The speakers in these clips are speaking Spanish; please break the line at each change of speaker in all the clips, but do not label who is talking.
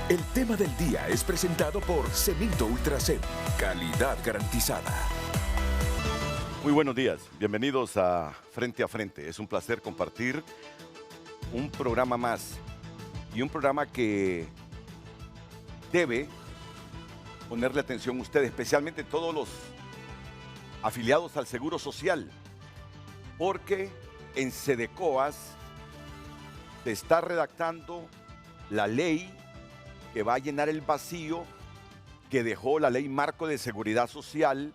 El tema del día es presentado por Cemento Ultracem, calidad garantizada.
Muy buenos días, bienvenidos a Frente a Frente. Es un placer compartir un programa más y un programa que debe ponerle atención a ustedes, especialmente todos los afiliados al Seguro Social, porque en Sedecoas se está redactando la ley que va a llenar el vacío que dejó la Ley Marco de Seguridad Social,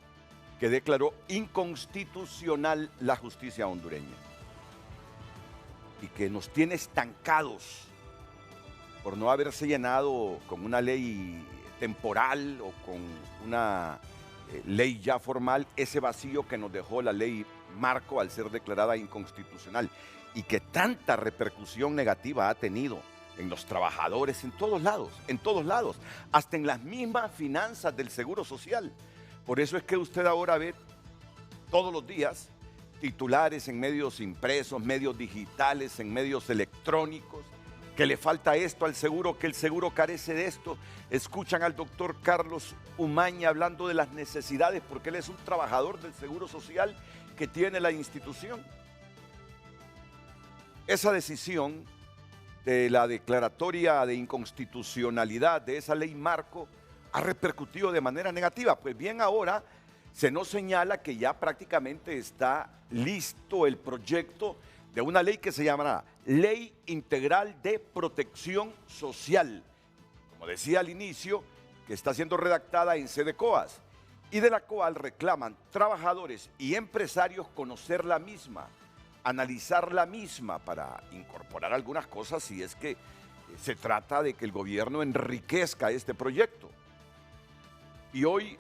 que declaró inconstitucional la justicia hondureña y que nos tiene estancados por no haberse llenado con una ley temporal o con una ley ya formal ese vacío que nos dejó la Ley Marco al ser declarada inconstitucional y que tanta repercusión negativa ha tenido en los trabajadores en todos lados, hasta en las mismas finanzas del Seguro Social. Por eso es que usted ahora ve todos los días titulares en medios impresos, medios digitales, en medios electrónicos, que le falta esto al seguro, que el seguro carece de esto. Escuchan al doctor Carlos Umaña hablando de las necesidades, porque él es un trabajador del Seguro Social que tiene la institución. Esa decisión de la declaratoria de inconstitucionalidad de esa ley marco ha repercutido de manera negativa. Pues bien, ahora se nos señala que ya prácticamente está listo el proyecto de una ley que se llamará Ley Integral de Protección Social, como decía al inicio, que está siendo redactada en Sedecoas y de la cual reclaman trabajadores y empresarios conocer la misma, analizar la misma para incorporar algunas cosas si es que se trata de que el gobierno enriquezca este proyecto. Y hoy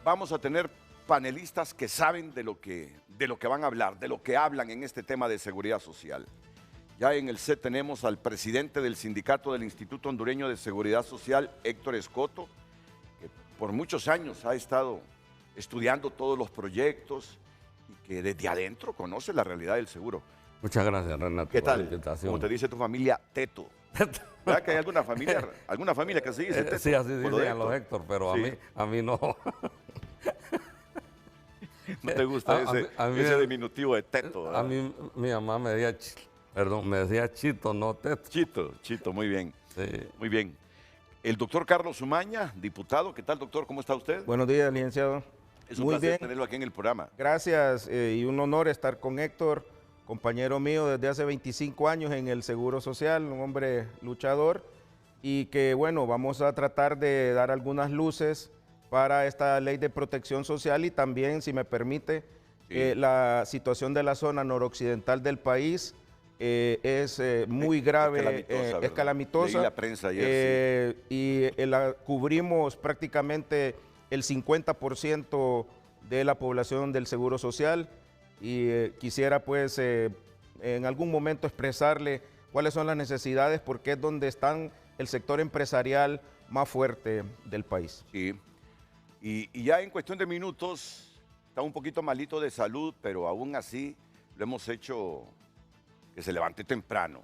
vamos a tener panelistas que saben de lo que van a hablar, de lo que hablan en este tema de seguridad social. Ya en el set tenemos al presidente del sindicato del Instituto Hondureño de Seguridad Social, Héctor Escoto, que por muchos años ha estado estudiando todos los proyectos y que desde adentro conoce la realidad del seguro.
Muchas gracias, Renato.
¿Qué tal? Como te dice tu familia, Teto. ¿Verdad que hay alguna familia que se dice Teto?
Sí, así dicen a los Héctor, pero sí. a mí no.
¿No te gusta ese diminutivo de Teto? ¿Verdad?
A mí mi mamá me decía Chito, no Teto.
Chito, muy bien.
Sí.
Muy bien. El doctor Carlos Umaña, diputado. ¿Qué tal, doctor? ¿Cómo está usted?
Buenos días, licenciado.
Es un placer tenerlo aquí en el programa.
Gracias y un honor estar con Héctor, compañero mío desde hace 25 años en el Seguro Social, un hombre luchador y que, bueno, vamos a tratar de dar algunas luces para esta ley de protección social y también, si me permite, la situación de la zona noroccidental del país es muy grave, es calamitosa.
Leí la prensa ayer,
y cubrimos prácticamente el 50% de la población del Seguro Social y quisiera pues en algún momento expresarle cuáles son las necesidades porque es donde están el sector empresarial más fuerte del país.
Sí. Y ya en cuestión de minutos, está un poquito malito de salud, pero aún así lo hemos hecho que se levante temprano,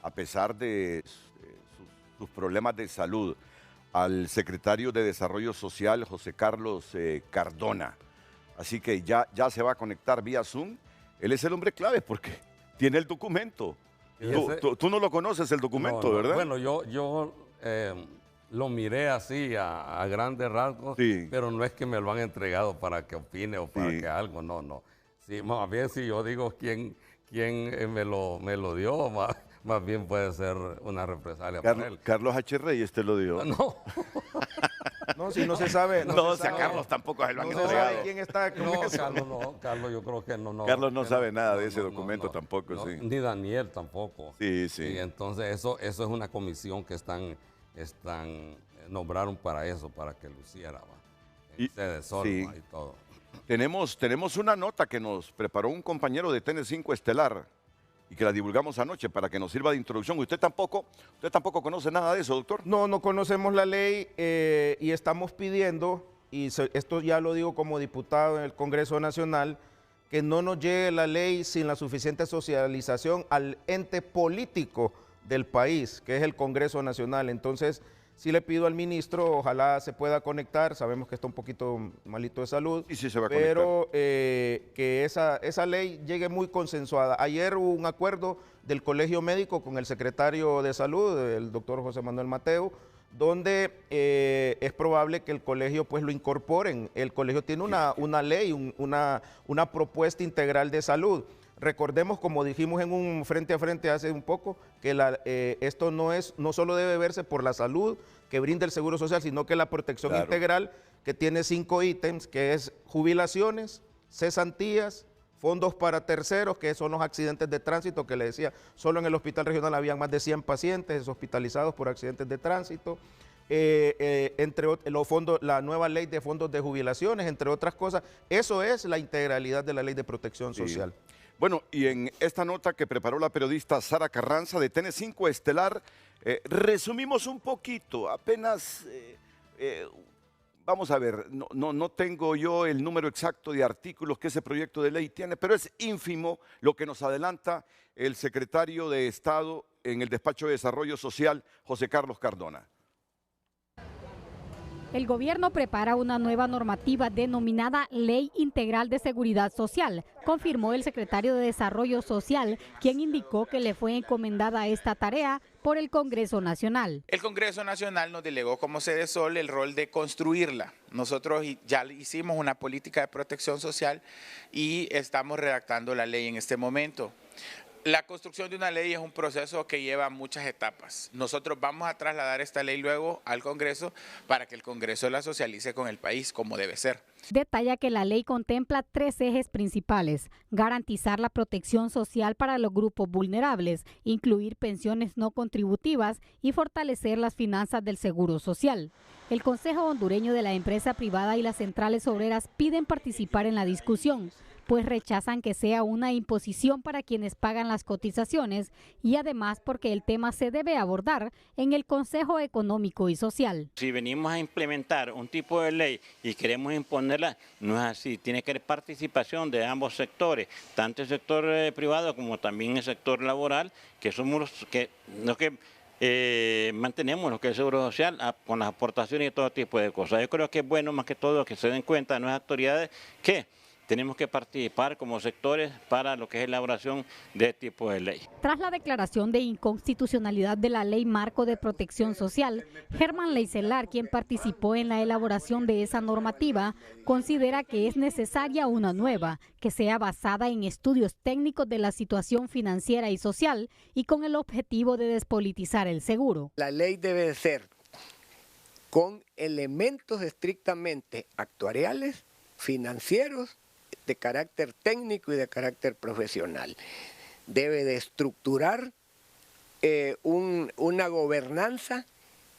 a pesar de sus problemas de salud, al secretario de Desarrollo Social, José Carlos Cardona. Así que ya se va a conectar vía Zoom. Él es el hombre clave porque tiene el documento. Tú no lo conoces el documento,
no,
¿verdad?
Bueno, yo lo miré así a grandes rasgos,
sí.
Pero no es que me lo han entregado para que opine o para que algo, no. Sí, más bien si yo digo quién me lo dio, más bien puede ser una represalia para él.
Carlos H. Reyes te lo dio.
No.
No, si no se sabe.
No, si a Carlos tampoco se lo han entregado.
No se sabe quién está con
eso. Carlos, yo creo que no.
Carlos no sabe nada de ese documento tampoco, sí.
Ni Daniel tampoco.
Sí.
Y entonces eso es una comisión que nombraron para eso, para que lo hiciera, en sede Solma y todo.
Tenemos una nota que nos preparó un compañero de TN5 Estelar y que la divulgamos anoche para que nos sirva de introducción. ¿Usted tampoco conoce nada de eso, doctor?
No conocemos la ley y estamos pidiendo, y esto ya lo digo como diputado en el Congreso Nacional, que no nos llegue la ley sin la suficiente socialización al ente político del país, que es el Congreso Nacional. Entonces, sí le pido al ministro, ojalá se pueda conectar, sabemos que está un poquito malito de salud,
Y sí se va a
pero que esa ley llegue muy consensuada. Ayer hubo un acuerdo del Colegio Médico con el secretario de Salud, el doctor José Manuel Mateo, donde es probable que el colegio pues lo incorporen. El colegio tiene una ley, una propuesta integral de salud. Recordemos, como dijimos en un frente a frente hace un poco, que esto no solo debe verse por la salud que brinda el Seguro Social, sino que la protección integral, que tiene 5 ítems, que es jubilaciones, cesantías, fondos para terceros, que son los accidentes de tránsito, que le decía, solo en el hospital regional habían más de 100 pacientes hospitalizados por accidentes de tránsito, entre los fondos, la nueva ley de fondos de jubilaciones, entre otras cosas. Eso es la integralidad de la ley de protección social.
Bueno, y en esta nota que preparó la periodista Sara Carranza de TN5 Estelar, resumimos un poquito, apenas, vamos a ver, no tengo yo el número exacto de artículos que ese proyecto de ley tiene, pero es ínfimo lo que nos adelanta el secretario de Estado en el Despacho de Desarrollo Social, José Carlos Cardona.
El gobierno prepara una nueva normativa denominada Ley Integral de Seguridad Social, confirmó el secretario de Desarrollo Social, quien indicó que le fue encomendada esta tarea por el Congreso Nacional.
El Congreso Nacional nos delegó como Sede Sol el rol de construirla. Nosotros ya hicimos una política de protección social y estamos redactando la ley en este momento. La construcción de una ley es un proceso que lleva muchas etapas. Nosotros vamos a trasladar esta ley luego al Congreso para que el Congreso la socialice con el país como debe ser.
Detalla que la ley contempla 3 ejes principales: garantizar la protección social para los grupos vulnerables, incluir pensiones no contributivas y fortalecer las finanzas del Seguro Social. El Consejo Hondureño de la Empresa Privada y las centrales obreras piden participar en la discusión, pues rechazan que sea una imposición para quienes pagan las cotizaciones y además porque el tema se debe abordar en el Consejo Económico y Social.
Si venimos a implementar un tipo de ley y queremos imponerla, no es así. Tiene que haber participación de ambos sectores, tanto el sector privado como también el sector laboral, que somos los que mantenemos lo que es el Seguro Social con las aportaciones y todo tipo de cosas. Yo creo que es bueno más que todo que se den cuenta de nuestras autoridades que tenemos que participar como sectores para lo que es la elaboración de este tipo de ley.
Tras la declaración de inconstitucionalidad de la Ley Marco de Protección Social, Germán Leicelar, quien participó en la elaboración de esa normativa, considera que es necesaria una nueva, que sea basada en estudios técnicos de la situación financiera y social y con el objetivo de despolitizar el seguro.
La ley debe ser con elementos estrictamente actuariales, financieros, de carácter técnico y de carácter profesional. Debe de estructurar una gobernanza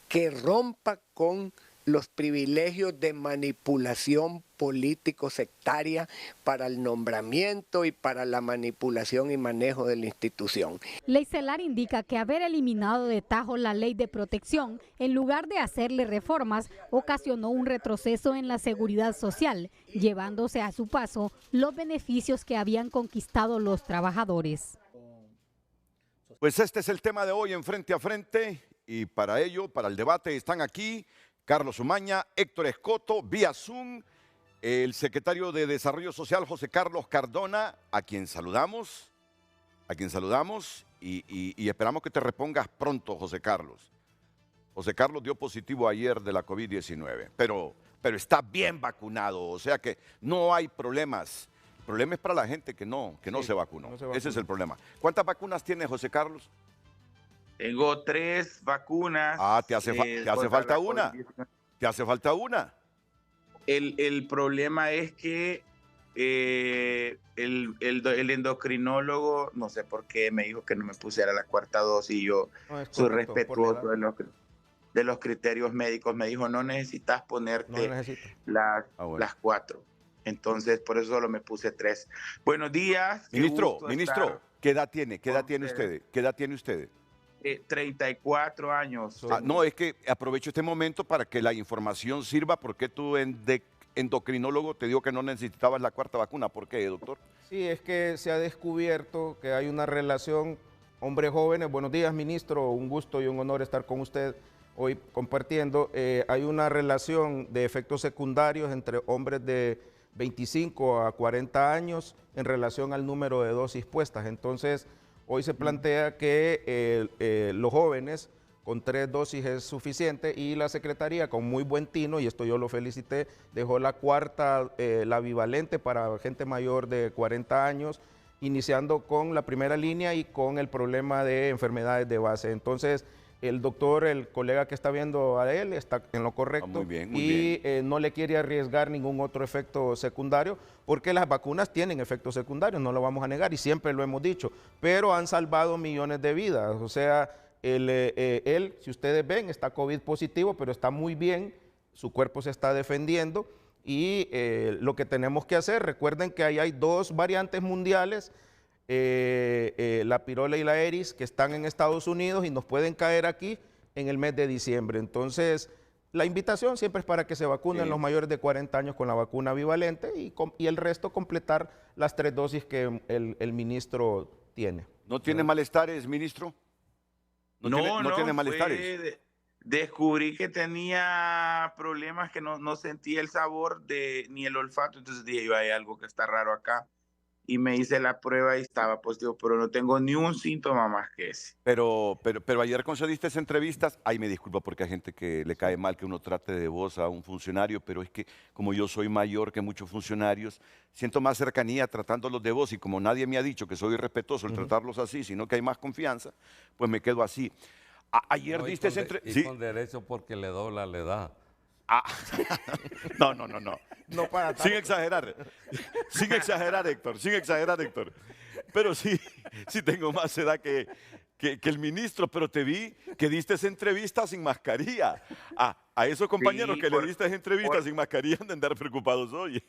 que rompa con los privilegios de manipulación político-sectaria para el nombramiento y para la manipulación y manejo de la institución.
Leicelar indica que haber eliminado de tajo la ley de protección, en lugar de hacerle reformas, ocasionó un retroceso en la seguridad social, llevándose a su paso los beneficios que habían conquistado los trabajadores.
Pues este es el tema de hoy en Frente a Frente y para ello, para el debate, están aquí Carlos Umaña, Héctor Escoto, vía Zoom, el secretario de Desarrollo Social, José Carlos Cardona, a quien saludamos y esperamos que te repongas pronto, José Carlos. José Carlos dio positivo ayer de la COVID-19, pero está bien vacunado, o sea que no hay problemas. El problema es para la gente que no se vacunó. Ese es el problema. ¿Cuántas vacunas tiene José Carlos?
Tengo 3 vacunas.
¿Te hace falta una? ¿Te hace falta una?
El problema es que el endocrinólogo, no sé por qué, me dijo que no me pusiera la 4ª dosis y yo soy respetuoso de los criterios médicos. Me dijo, no necesitas ponerte las 4. Entonces, por eso solo me puse 3. Buenos días.
Ministro, ¿qué edad tiene? ¿Qué edad tiene usted?
34 años.
No, es que aprovecho este momento para que la información sirva. ¿Por qué tu endocrinólogo te dijo que no necesitabas la 4ª vacuna? ¿Por qué, doctor?
Sí, es que se ha descubierto que hay una relación hombres jóvenes. Buenos días, ministro. Un gusto y un honor estar con usted hoy compartiendo. Hay una relación de efectos secundarios entre hombres de 25 a 40 años en relación al número de dosis puestas. Entonces, hoy se plantea que los jóvenes con 3 dosis es suficiente y la Secretaría, con muy buen tino, y esto yo lo felicité, dejó la cuarta, la bivalente para gente mayor de 40 años, iniciando con la primera línea y con el problema de enfermedades de base. Entonces, el doctor, el colega que está viendo a él, está en lo correcto.
Muy bien,
no le quiere arriesgar ningún otro efecto secundario, porque las vacunas tienen efectos secundarios, no lo vamos a negar, y siempre lo hemos dicho, pero han salvado millones de vidas. O sea, él, si ustedes ven, está COVID positivo, pero está muy bien, su cuerpo se está defendiendo, y lo que tenemos que hacer, recuerden que ahí hay 2 variantes mundiales, la pirola y la eris, que están en Estados Unidos y nos pueden caer aquí en el mes de diciembre. Entonces, la invitación siempre es para que se vacunen los mayores de 40 años con la vacuna bivalente y el resto completar las 3 dosis que el ministro tiene.
¿No tiene malestares, ministro? ¿No tiene malestares?
Descubrí que tenía problemas, que no sentía el sabor ni el olfato, entonces dije, hay algo que está raro acá. Y me hice la prueba y estaba positivo, pero no tengo ni un síntoma más que ese.
Pero ayer concediste esas entrevistas, me disculpa porque hay gente que le cae mal que uno trate de voz a un funcionario, pero es que como yo soy mayor que muchos funcionarios, siento más cercanía tratándolos de voz, y como nadie me ha dicho que soy irrespetuoso al tratarlos así, sino que hay más confianza, pues me quedo así. Ayer diste esa entrevista.
Y con derecho porque le dobla la edad.
No.
No para tanto.
Sin exagerar, Héctor, sin exagerar, Héctor. Pero sí tengo más edad que el ministro, pero te vi que diste esa entrevista sin mascarilla. A esos compañeros que le diste esa entrevista sin mascarilla han de andar preocupados hoy.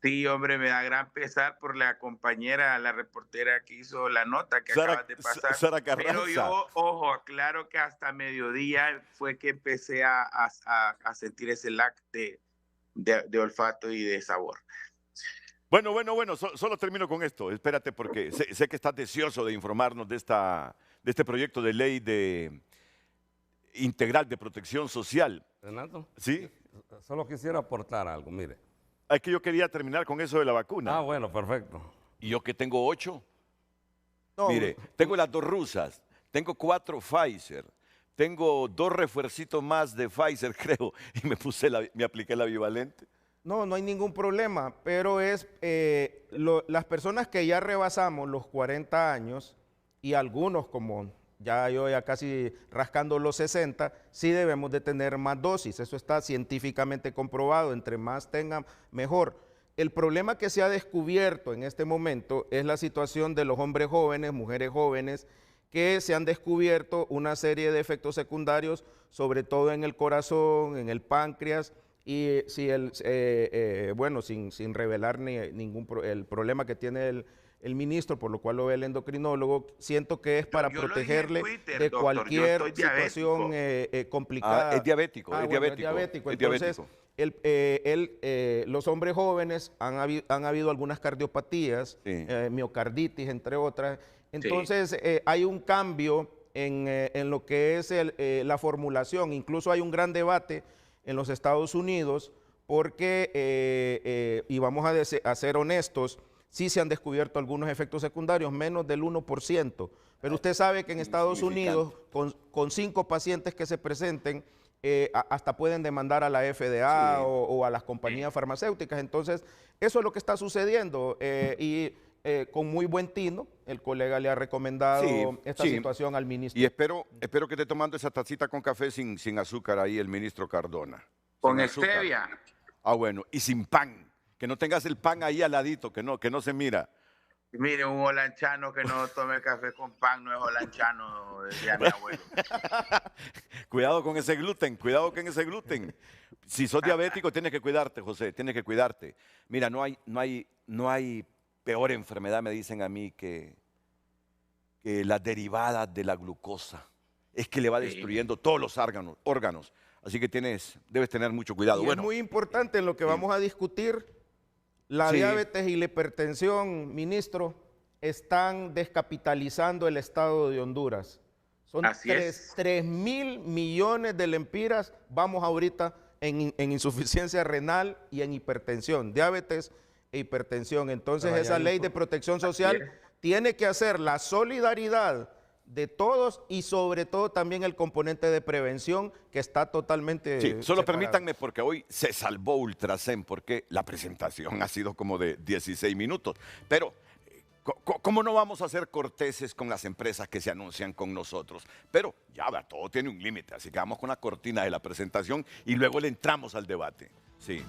Sí, hombre, me da gran pesar por la compañera, la reportera que hizo la nota que acabas de pasar.
Sara Carranza.
Pero yo, ojo, aclaro que hasta mediodía fue que empecé a sentir ese lag de olfato y de sabor.
Bueno, solo termino con esto. Espérate, porque sé que estás deseoso de informarnos de este proyecto de ley integral de protección social.
Renato,
¿Sí?
Solo quisiera aportar algo, mire.
Es que yo quería terminar con eso de la vacuna.
Bueno, perfecto.
Y yo que tengo 8.
No,
mire, tengo las 2 rusas, tengo 4 Pfizer, tengo 2 refuercitos más de Pfizer, creo, y me apliqué la bivalente.
No hay ningún problema, pero es las personas que ya rebasamos los 40 años y algunos como yo ya casi rascando los 60, sí debemos de tener más dosis, eso está científicamente comprobado, entre más tengan mejor. El problema que se ha descubierto en este momento es la situación de los hombres jóvenes, mujeres jóvenes, que se han descubierto una serie de efectos secundarios, sobre todo en el corazón, en el páncreas, y sin revelar el problema que tiene el ministro, por lo cual lo ve el endocrinólogo, siento que es para protegerle Twitter, de cualquier situación complicada.
Es diabético, es
diabético. Entonces, los hombres jóvenes han habido algunas cardiopatías, miocarditis, entre otras. Entonces, hay un cambio en lo que es la formulación. Incluso hay un gran debate en los Estados Unidos porque, y vamos a ser honestos, sí se han descubierto algunos efectos secundarios, menos del 1%, pero usted sabe que en Estados Unidos, con 5 pacientes que se presenten, hasta pueden demandar a la FDA o a las compañías farmacéuticas. Entonces, eso es lo que está sucediendo y con muy buen tino, el colega le ha recomendado esta situación al ministro.
Y espero que esté tomando esa tacita con café sin azúcar ahí el ministro Cardona.
Con stevia.
Bueno, y sin pan. Que no tengas el pan ahí al ladito, que no se mira.
Mire, un holanchano que no tome café con pan no es holanchano, decía mi abuelo.
Cuidado con ese gluten. Si sos diabético, tienes que cuidarte, José, tienes que cuidarte. Mira, no hay peor enfermedad, me dicen a mí, que las derivadas de la glucosa. Es que le va destruyendo todos los órganos. Así que debes tener mucho cuidado.
Y es muy importante en lo que vamos a discutir. La diabetes y la hipertensión, ministro, están descapitalizando el Estado de Honduras. Son
Así es.
3.000 millones de lempiras, vamos ahorita en insuficiencia renal y en hipertensión, diabetes e hipertensión. Entonces esa ley de protección social tiene que hacer la solidaridad de todos y sobre todo también el componente de prevención que está totalmente
Sí, solo
separado.
permítanme porque hoy se salvó Ultrasen porque la presentación ha sido como de 16 minutos. Pero, ¿cómo no vamos a ser corteses con las empresas que se anuncian con nosotros? Pero ya, todo tiene un límite, así que vamos con la cortina de la presentación y luego le entramos al debate. Sí.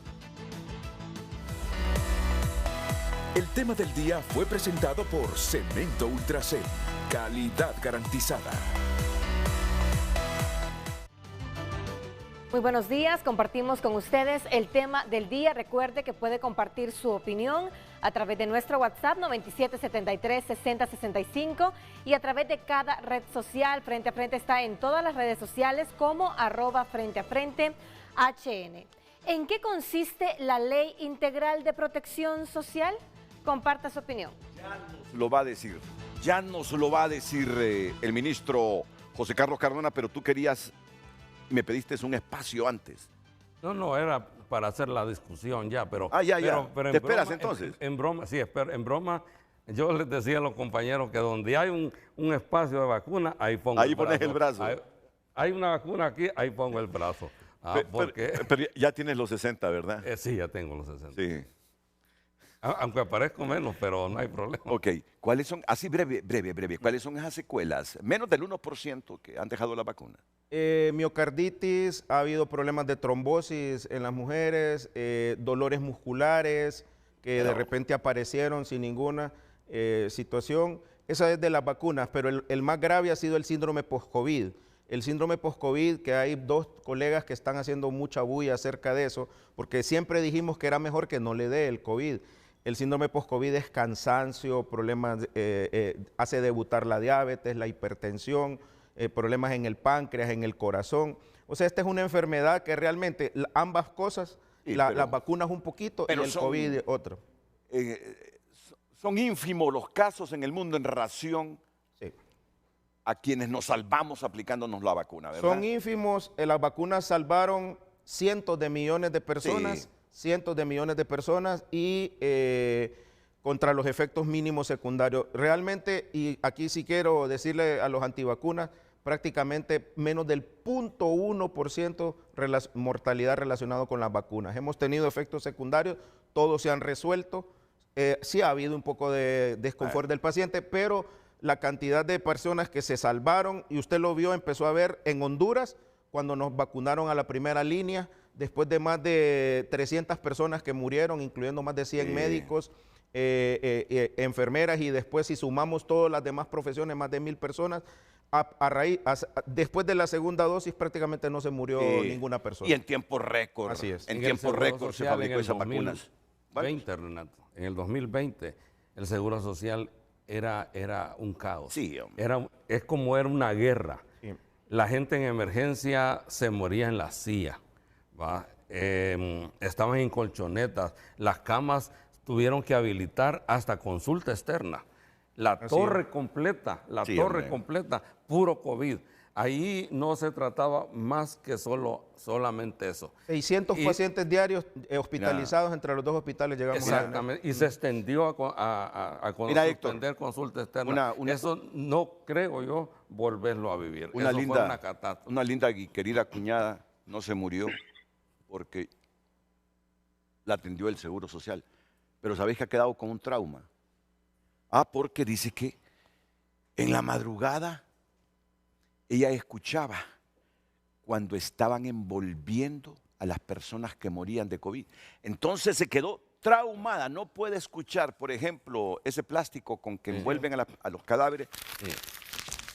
El tema del día fue presentado por Cemento Ultrasen. Calidad garantizada.
Muy buenos días, compartimos con ustedes el tema del día. Recuerde que puede compartir su opinión a través de nuestro WhatsApp 9773-6065 y a través de cada red social. Frente a Frente está en todas las redes sociales como @FrenteAFrente HN. ¿En qué consiste la Ley Integral de Protección Social? Comparta su opinión.
Ya nos lo va a decir el ministro José Carlos Cardona, pero tú me pediste un espacio antes.
No, era para hacer la discusión ya, pero...
ya.
Pero
¿Te esperas entonces?
En broma, sí, en broma, yo les decía a los compañeros que donde hay un espacio de vacuna, ahí pongo
ahí
el brazo.
Ahí pones el brazo.
Hay una vacuna aquí, ahí pongo el brazo.
Pero ya tienes los 60, ¿verdad?
Sí, ya tengo los 60.
Sí.
Aunque aparezco menos, pero no hay problema.
Ok, ¿cuáles son, así breve, cuáles son esas secuelas? Menos del 1% que han dejado la vacuna.
Miocarditis, ha habido problemas de trombosis en las mujeres, dolores musculares que de repente aparecieron sin ninguna situación. Esa es de las vacunas, pero el más grave ha sido el síndrome post-COVID. El síndrome post-COVID, que hay 2 colegas que están haciendo mucha bulla acerca de eso, porque siempre dijimos que era mejor que no le dé el COVID. El síndrome post-COVID es cansancio, problemas, hace debutar la diabetes, la hipertensión, problemas en el páncreas, en el corazón. O sea, esta es una enfermedad que realmente ambas cosas, las vacunas un poquito y el COVID otro.
Son ínfimos los casos en el mundo en relación a quienes nos salvamos aplicándonos la vacuna, ¿verdad?
Son ínfimos, las vacunas salvaron cientos de millones de personas. Sí. Cientos de millones de personas y contra los efectos mínimos secundarios. Realmente, y aquí sí quiero decirle a los antivacunas, prácticamente menos del 0.1% mortalidad relacionada con las vacunas. Hemos tenido efectos secundarios, todos se han resuelto. Sí ha habido un poco de desconfort del paciente, pero la cantidad de personas que se salvaron, y usted lo vio, empezó a ver en Honduras, cuando nos vacunaron a la primera línea, después de más de 300 personas que murieron, incluyendo más de 100 médicos, enfermeras, y después si sumamos todas las demás profesiones, más de 1,000 personas, después de la segunda dosis prácticamente no se murió ninguna persona.
Y en tiempo récord.
Así es.
En tiempo récord se fabricó esas vacunas.
Renato, en el 2020 el Seguro Social era un caos.
Sí,
es como era una guerra. Sí. La gente en emergencia se moría en la silla. Estaban en colchonetas, las camas tuvieron que habilitar hasta consulta externa. La torre completa, puro COVID. Ahí no se trataba más que solamente eso.
600 pacientes diarios hospitalizados entre los 2 hospitales llegamos.
Exactamente, y se extendió a suspender consulta externa. Eso no creo yo volverlo a vivir.
Una linda y querida cuñada no se murió porque la atendió el Seguro Social. Pero ¿sabéis que ha quedado con un trauma? Porque dice que en la madrugada ella escuchaba cuando estaban envolviendo a las personas que morían de COVID. Entonces se quedó traumada, no puede escuchar, por ejemplo, ese plástico con que envuelven a los cadáveres,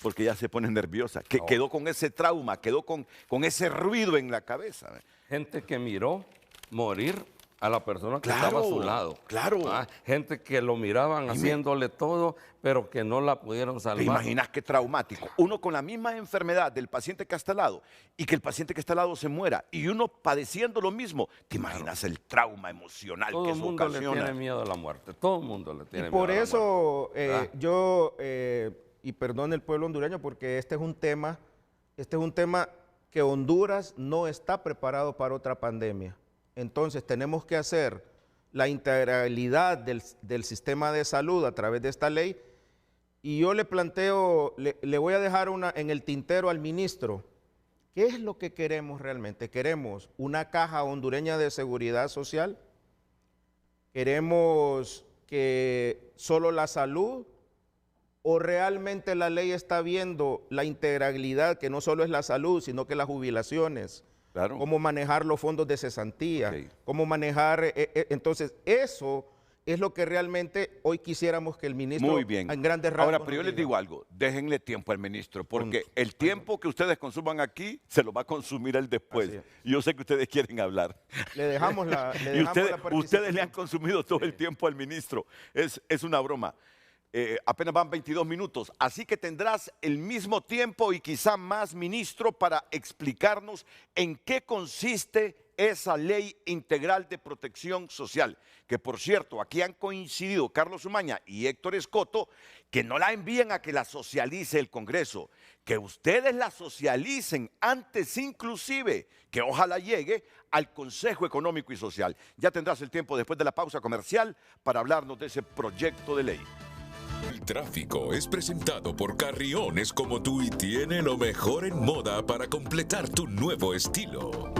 porque ya se pone nerviosa. Quedó con ese trauma, quedó con ese ruido en la cabeza.
Gente que miró morir a la persona que estaba a su lado.
Claro.
Gente que lo miraban haciéndole todo, pero que no la pudieron salvar.
¿Te imaginas qué traumático? Uno con la misma enfermedad del paciente que está al lado y que el paciente que está al lado se muera y uno padeciendo lo mismo. ¿Te imaginas el trauma emocional
todo
que eso ocasiona?
Todo el mundo le tiene miedo a la muerte. Todo el mundo le tiene
y
miedo
por
a la
eso
muerte.
yo, y perdón el pueblo hondureño, porque este es un tema que Honduras no está preparado para otra pandemia. Entonces tenemos que hacer la integralidad del sistema de salud a través de esta ley. Y yo le planteo, le voy a dejar en el tintero al ministro. ¿Qué es lo que queremos realmente? ¿Queremos una caja hondureña de seguridad social? ¿Queremos que solo la salud? ¿O realmente la ley está viendo la integralidad, que no solo es la salud, sino que las jubilaciones?
Claro.
Cómo manejar los fondos de cesantía, cómo manejar, entonces eso es lo que realmente hoy quisiéramos que el ministro
Muy bien.
En grandes rasgos.
Ahora, pero yo les digo algo, déjenle tiempo al ministro, porque el tiempo que ustedes consuman aquí se lo va a consumir él después. Yo sé que ustedes quieren hablar.
Le dejamos la
y ustedes le han consumido todo el tiempo al ministro. Es una broma. Apenas van 22 minutos, así que tendrás el mismo tiempo y quizá más, ministro, para explicarnos en qué consiste esa ley integral de protección social, que por cierto, aquí han coincidido Carlos Umaña y Héctor Escoto, que no la envíen a que la socialice el Congreso, que ustedes la socialicen antes inclusive, que ojalá llegue al Consejo Económico y Social. Ya tendrás el tiempo después de la pausa comercial para hablarnos de ese proyecto de ley.
El tráfico es presentado por Carriones como tú y tiene lo mejor en moda para completar tu nuevo estilo.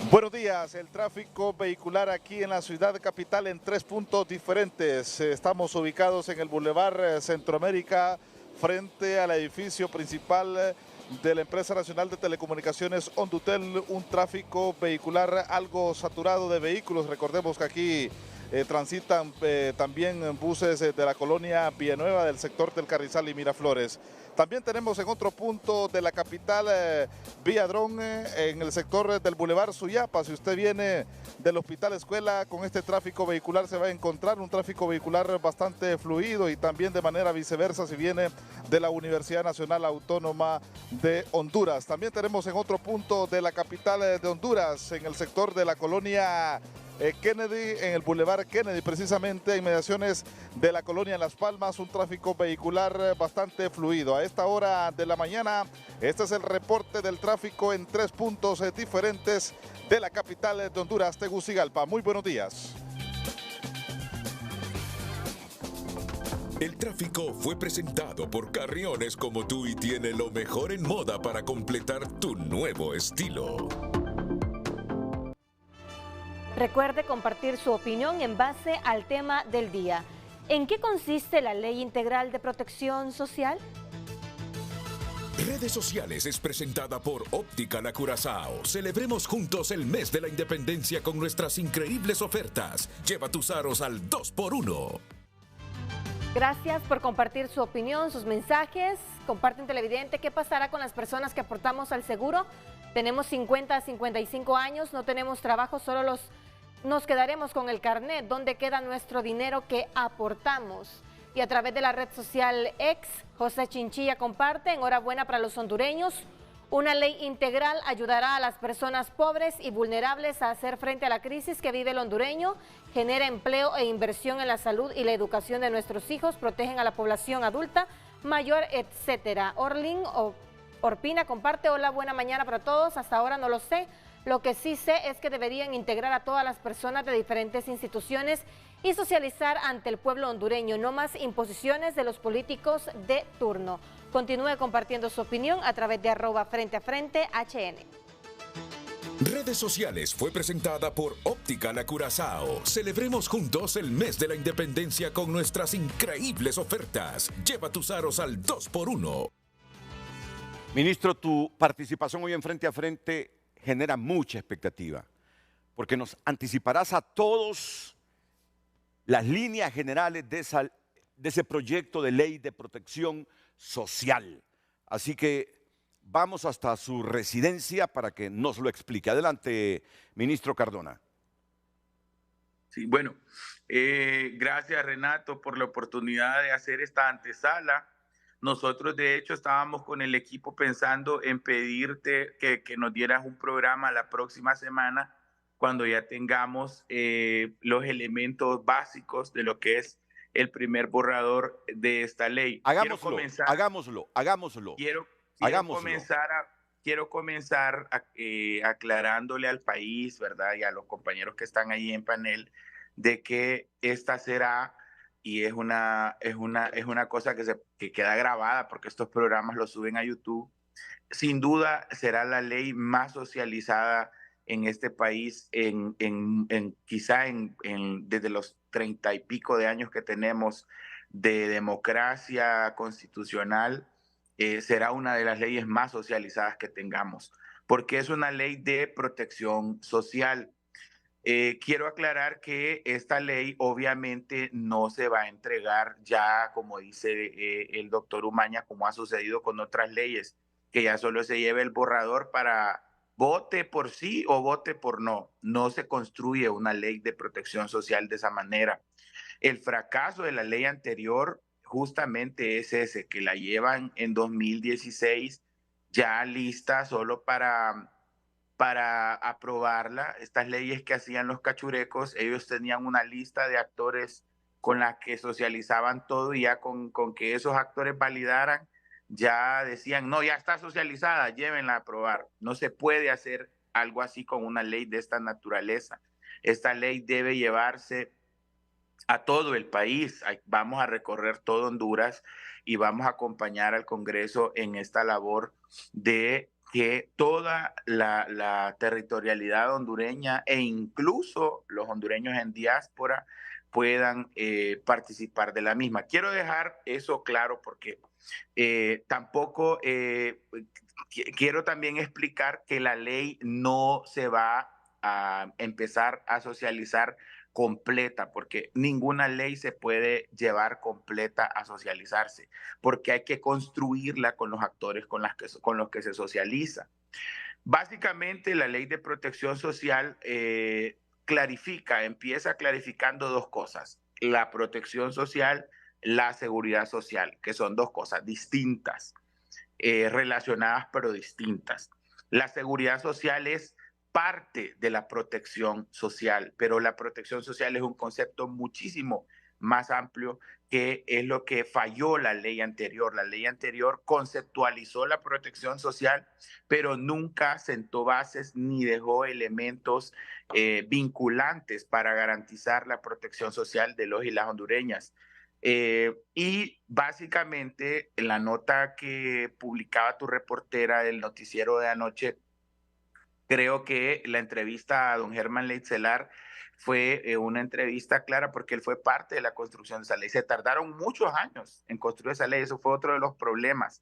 Buenos días, el tráfico vehicular aquí en la ciudad capital en 3 puntos diferentes. Estamos ubicados en el Boulevard Centroamérica frente al edificio principal de la Empresa Nacional de Telecomunicaciones Hondutel, un tráfico vehicular algo saturado de vehículos. Recordemos que aquí transitan también buses de la colonia Villanueva, del sector del Carrizal y Miraflores. También tenemos en otro punto de la capital, Villadrón, en el sector del Boulevard Suyapa. Si usted viene del Hospital Escuela, con este tráfico vehicular se va a encontrar un tráfico vehicular bastante fluido, y también de manera viceversa si viene de la Universidad Nacional Autónoma de Honduras. También tenemos en otro punto de la capital de Honduras, en el sector de la colonia Kennedy, en el Boulevard Kennedy, precisamente a inmediaciones de la colonia Las Palmas, un tráfico vehicular bastante fluido. A esta hora de la mañana, este es el reporte del tráfico en 3 puntos diferentes de la capital de Honduras, Tegucigalpa. Muy buenos días.
El tráfico fue presentado por Carriones como tú y tiene lo mejor en moda para completar tu nuevo estilo.
Recuerde compartir su opinión en base al tema del día. ¿En qué consiste la Ley Integral de Protección Social?
Redes Sociales es presentada por Óptica La Curazao. Celebremos juntos el mes de la independencia con nuestras increíbles ofertas. Lleva tus aros al 2x1.
Gracias por compartir su opinión, sus mensajes. Comparten, televidente, ¿qué pasará con las personas que aportamos al seguro? Tenemos 50 a 55 años, no tenemos trabajo, solo nos quedaremos con el carnet. ¿Dónde queda nuestro dinero que aportamos? Y a través de la red social X, José Chinchilla comparte: enhorabuena para los hondureños. Una ley integral ayudará a las personas pobres y vulnerables a hacer frente a la crisis que vive el hondureño, genera empleo e inversión en la salud y la educación de nuestros hijos, protegen a la población adulta, mayor, etcétera. Orlin Orpina comparte: hola, buena mañana para todos. Hasta ahora no lo sé. Lo que sí sé es que deberían integrar a todas las personas de diferentes instituciones y socializar ante el pueblo hondureño. No más imposiciones de los políticos de turno. Continúe compartiendo su opinión a través de @FrenteAFrente_HN.
Redes Sociales fue presentada por Óptica La Curazao. Celebremos juntos el mes de la independencia con nuestras increíbles ofertas. Lleva tus aros al 2x1.
Ministro, tu participación hoy en Frente a Frente genera mucha expectativa, porque nos anticiparás a todos las líneas generales de ese proyecto de ley de protección social. Así que vamos hasta su residencia para que nos lo explique. Adelante, ministro Cardona.
Sí, bueno, gracias Renato por la oportunidad de hacer esta antesala. Nosotros de hecho estábamos con el equipo pensando en pedirte que nos dieras un programa la próxima semana cuando ya tengamos los elementos básicos de lo que es el primer borrador de esta ley.
Hagámoslo.
Quiero comenzar aclarándole al país, ¿verdad? Y a los compañeros que están ahí en panel, de que esta será, y es una cosa que queda grabada porque estos programas los suben a YouTube, sin duda será la ley más socializada en este país quizá desde los 30 y pico de años que tenemos de democracia constitucional. Será una de las leyes más socializadas que tengamos, porque es una ley de protección social. Quiero aclarar que esta ley obviamente no se va a entregar ya, como dice el doctor Umaña, como ha sucedido con otras leyes, que ya solo se lleve el borrador para vote por sí o vote por no. No se construye una ley de protección social de esa manera. El fracaso de la ley anterior justamente es ese, que la llevan en 2016 ya lista solo para aprobarla. Estas leyes que hacían los cachurecos, ellos tenían una lista de actores con la que socializaban todo y ya con que esos actores validaran, ya decían, no, ya está socializada, llévenla a aprobar. No se puede hacer algo así con una ley de esta naturaleza. Esta ley debe llevarse a todo el país. Vamos a recorrer todo Honduras y vamos a acompañar al Congreso en esta labor de que toda la territorialidad hondureña e incluso los hondureños en diáspora puedan participar de la misma. Quiero dejar eso claro porque tampoco quiero también explicar que la ley no se va a empezar a socializar completa, porque ninguna ley se puede llevar completa a socializarse, porque hay que construirla con los actores con los que se socializa. Básicamente, la ley de protección social empieza clarificando dos cosas: la protección social, la seguridad social, que son dos cosas distintas, relacionadas pero distintas. La seguridad social es parte de la protección social, pero la protección social es un concepto muchísimo más amplio, que es lo que falló la ley anterior. La ley anterior conceptualizó la protección social, pero nunca sentó bases ni dejó elementos vinculantes para garantizar la protección social de los y las hondureñas. Y básicamente en la nota que publicaba tu reportera del noticiero de anoche, creo que la entrevista a don Germán Leitzelar fue una entrevista clara porque él fue parte de la construcción de esa ley. Se tardaron muchos años en construir esa ley. Eso fue otro de los problemas,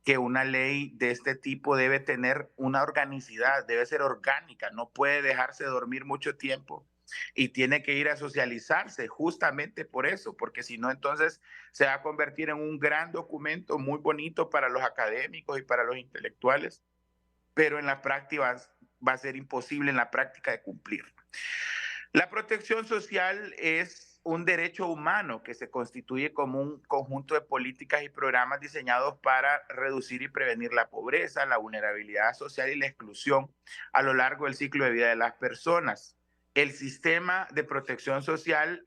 que una ley de este tipo debe tener una organicidad, debe ser orgánica, no puede dejarse dormir mucho tiempo y tiene que ir a socializarse justamente por eso, porque si no, entonces se va a convertir en un gran documento muy bonito para los académicos y para los intelectuales, pero en la práctica va a ser imposible en la práctica de cumplir. La protección social es un derecho humano que se constituye como un conjunto de políticas y programas diseñados para reducir y prevenir la pobreza, la vulnerabilidad social y la exclusión a lo largo del ciclo de vida de las personas. El sistema de protección social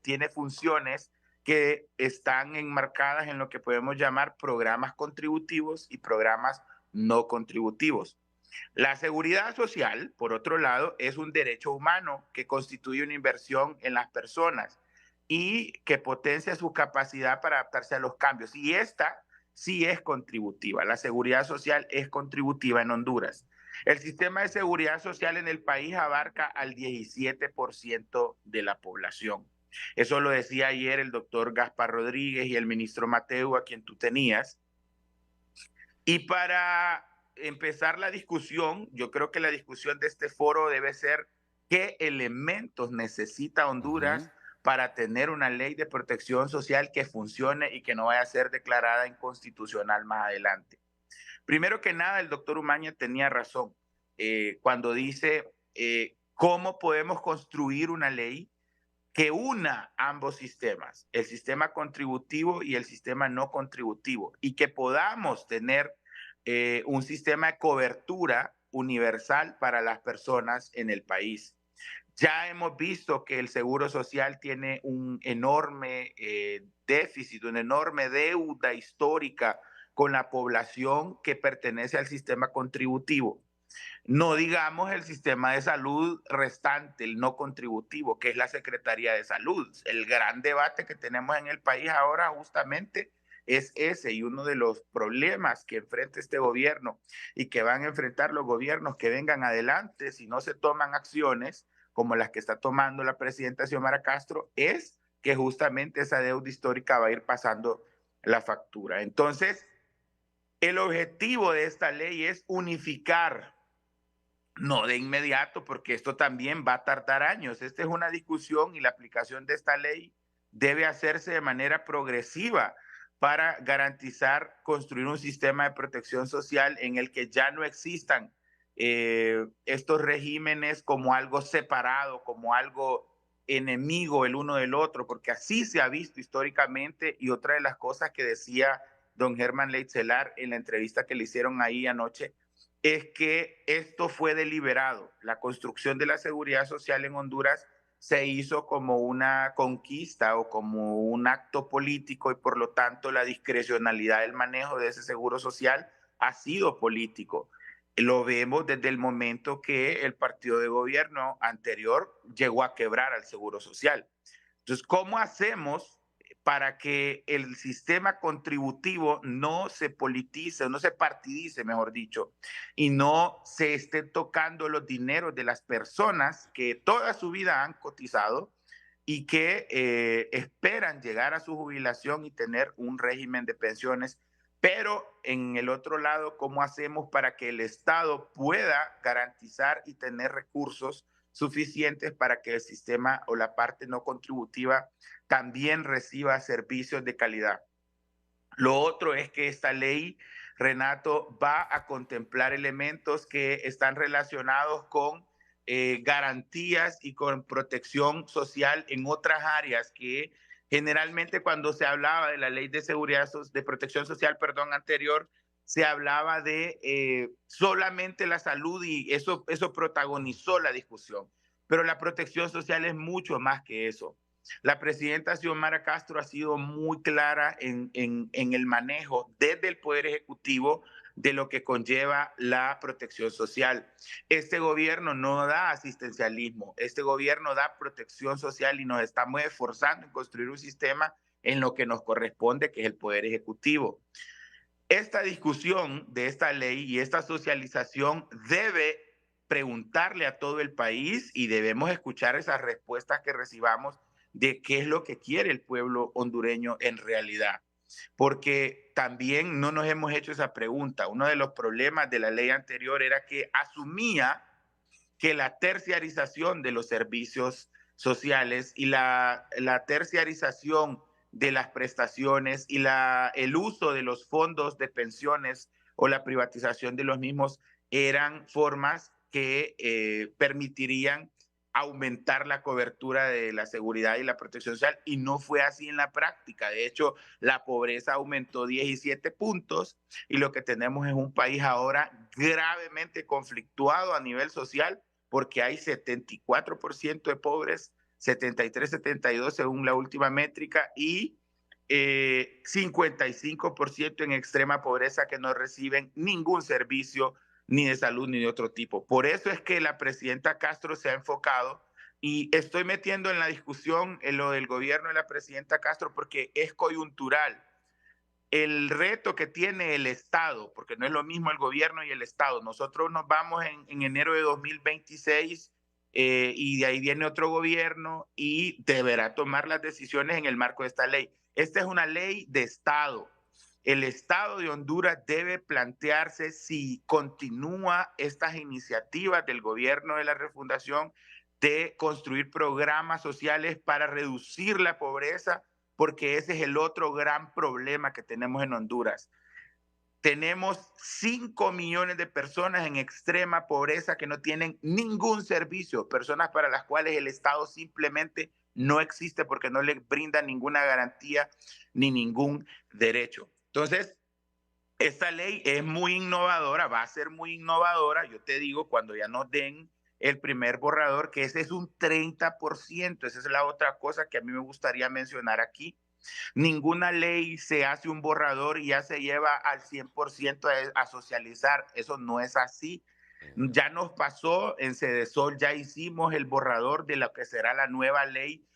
tiene funciones que están enmarcadas en lo que podemos llamar programas contributivos y programas no contributivos. La seguridad social, por otro lado, es un derecho humano que constituye una inversión en las personas y que potencia su capacidad para adaptarse a los cambios. Y esta sí es contributiva. La seguridad social es contributiva en Honduras. El sistema de seguridad social en el país abarca al 17% de la población. Eso lo decía ayer el doctor Gaspar Rodríguez y el ministro Mateu, a quien tú tenías. Y para empezar la discusión, yo creo que la discusión de este foro debe ser qué elementos necesita Honduras para tener una ley de protección social que funcione y que no vaya a ser declarada inconstitucional más adelante. Primero que nada, el doctor Umaña tenía razón cuando dice cómo podemos construir una ley que una ambos sistemas, el sistema contributivo y el sistema no contributivo, y que podamos tener un sistema de cobertura universal para las personas en el país. Ya hemos visto que el Seguro Social tiene un enorme déficit, una enorme deuda histórica con la población que pertenece al sistema contributivo. No digamos el sistema de salud restante, el no contributivo, que es la Secretaría de Salud. El gran debate que tenemos en el país ahora justamente es ese, y uno de los problemas que enfrenta este gobierno y que van a enfrentar los gobiernos que vengan adelante si no se toman acciones como las que está tomando la presidenta Xiomara Castro, es que justamente esa deuda histórica va a ir pasando la factura. Entonces, el objetivo de esta ley es unificar, no de inmediato, porque esto también va a tardar años. Esta es una discusión y la aplicación de esta ley debe hacerse de manera progresiva para garantizar construir un sistema de protección social en el que ya no existan estos regímenes como algo separado, como algo enemigo el uno del otro, porque así se ha visto históricamente. Y otra de las cosas que decía don Germán Leitzelar en la entrevista que le hicieron ahí anoche, es que esto fue deliberado. La construcción de la seguridad social en Honduras se hizo como una conquista o como un acto político, y por lo tanto la discrecionalidad del manejo de ese seguro social ha sido político. Lo vemos desde el momento que el partido de gobierno anterior llegó a quebrar al seguro social. Entonces, ¿cómo hacemos para que el sistema contributivo no se politice, no se partidice, mejor dicho, y no se esté tocando los dineros de las personas que toda su vida han cotizado y que esperan llegar a su jubilación y tener un régimen de pensiones? Pero en el otro lado, ¿cómo hacemos para que el Estado pueda garantizar y tener recursos suficientes para que el sistema o la parte no contributiva también reciba servicios de calidad? Lo otro es que esta ley, Renato, va a contemplar elementos que están relacionados con garantías y con protección social en otras áreas que generalmente cuando se hablaba de la ley de seguridad, de protección social, anterior, se hablaba de solamente la salud, y eso protagonizó la discusión. Pero la protección social es mucho más que eso. La presidenta Xiomara Castro ha sido muy clara en el manejo desde el Poder Ejecutivo de lo que conlleva la protección social. Este gobierno no da asistencialismo, este gobierno da protección social, y nos estamos esforzando en construir un sistema en lo que nos corresponde, que es el Poder Ejecutivo. Esta discusión de esta ley y esta socialización debe preguntarle a todo el país, y debemos escuchar esas respuestas que recibamos de qué es lo que quiere el pueblo hondureño en realidad. Porque también no nos hemos hecho esa pregunta. Uno de los problemas de la ley anterior era que asumía que la terciarización de los servicios sociales y la terciarización de las prestaciones y el uso de los fondos de pensiones o la privatización de los mismos eran formas que permitirían aumentar la cobertura de la seguridad y la protección social, y no fue así en la práctica. De hecho, la pobreza aumentó 17 puntos, y lo que tenemos es un país ahora gravemente conflictuado a nivel social, porque hay 74% de pobres, 73, 72 según la última métrica, y 55% en extrema pobreza que no reciben ningún servicio ni de salud ni de otro tipo. Por eso es que la presidenta Castro se ha enfocado, y estoy metiendo en la discusión en lo del gobierno de la presidenta Castro porque es coyuntural. El reto que tiene el Estado, porque no es lo mismo el gobierno y el Estado. Nosotros nos vamos en enero de 2026 y de ahí viene otro gobierno y deberá tomar las decisiones en el marco de esta ley. Esta es una ley de Estado. El Estado de Honduras debe plantearse si continúa estas iniciativas del gobierno de la refundación de construir programas sociales para reducir la pobreza, porque ese es el otro gran problema que tenemos en Honduras. tenemos 5 millones de personas en extrema pobreza que no tienen ningún servicio, personas para las cuales el Estado simplemente no existe porque no les brinda ninguna garantía ni ningún derecho. Entonces, esta ley es muy innovadora, va a ser muy innovadora. Yo te digo, cuando ya nos den el primer borrador, que ese es un 30%, esa es la otra cosa que a mí me gustaría mencionar aquí. Ninguna ley se hace un borrador y ya se lleva al 100% a socializar. Eso no es así. Ya nos pasó en Cedesol, ya hicimos el borrador de lo que será la nueva ley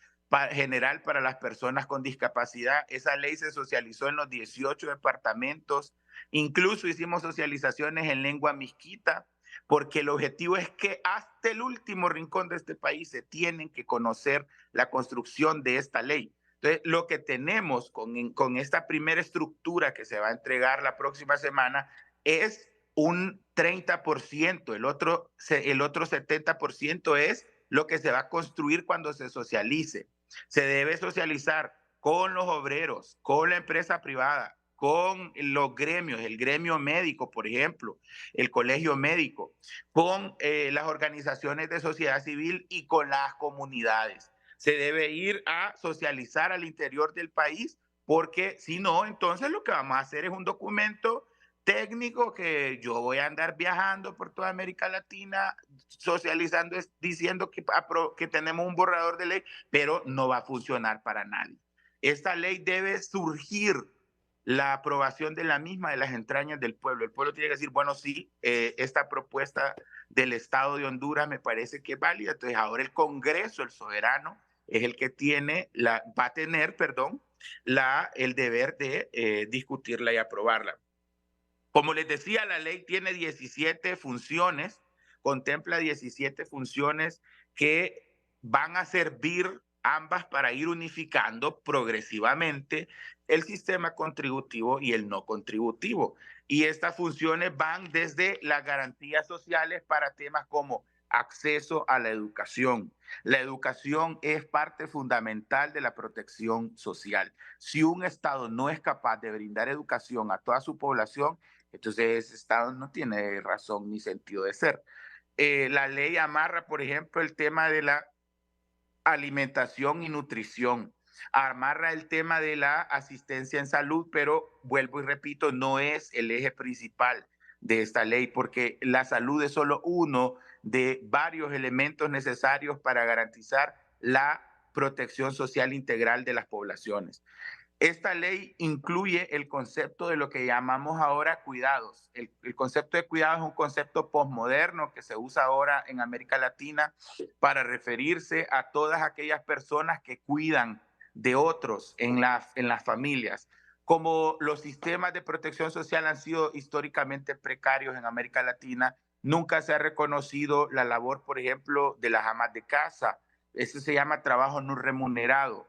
general para las personas con discapacidad. Esa ley se socializó en los 18 departamentos. Incluso hicimos socializaciones en lengua misquita, porque el objetivo es que hasta el último rincón de este país se tienen que conocer la construcción de esta ley. Entonces, lo que tenemos con esta primera estructura que se va a entregar la próxima semana es un 30%. El otro 70% es lo que se va a construir cuando se socialice. Se debe socializar con los obreros, con la empresa privada, con los gremios, el gremio médico, por ejemplo, el colegio médico, con las organizaciones de sociedad civil y con las comunidades. Se debe ir a socializar al interior del país, porque si no, entonces lo que vamos a hacer es un documento técnico que yo voy a andar viajando por toda América Latina, socializando, diciendo que tenemos un borrador de ley, pero no va a funcionar para nadie. Esta ley debe surgir la aprobación de la misma de las entrañas del pueblo. El pueblo tiene que decir, bueno, sí, esta propuesta del Estado de Honduras me parece que es válida. Entonces ahora el Congreso, el soberano, es el que va a tener el deber de discutirla y aprobarla. Como les decía, la ley tiene 17 funciones, contempla 17 funciones que van a servir ambas para ir unificando progresivamente el sistema contributivo y el no contributivo. Y estas funciones van desde las garantías sociales para temas como acceso a la educación. La educación es parte fundamental de la protección social. Si un Estado no es capaz de brindar educación a toda su población, entonces ese Estado no tiene razón ni sentido de ser. La ley amarra, por ejemplo, el tema de la alimentación y nutrición. Amarra el tema de la asistencia en salud, pero vuelvo y repito, no es el eje principal de esta ley, porque la salud es solo uno de varios elementos necesarios para garantizar la protección social integral de las poblaciones. Esta ley incluye el concepto de lo que llamamos ahora cuidados. El concepto de cuidados es un concepto posmoderno que se usa ahora en América Latina para referirse a todas aquellas personas que cuidan de otros en las familias. Como los sistemas de protección social han sido históricamente precarios en América Latina, nunca se ha reconocido la labor, por ejemplo, de las amas de casa. Eso se llama trabajo no remunerado.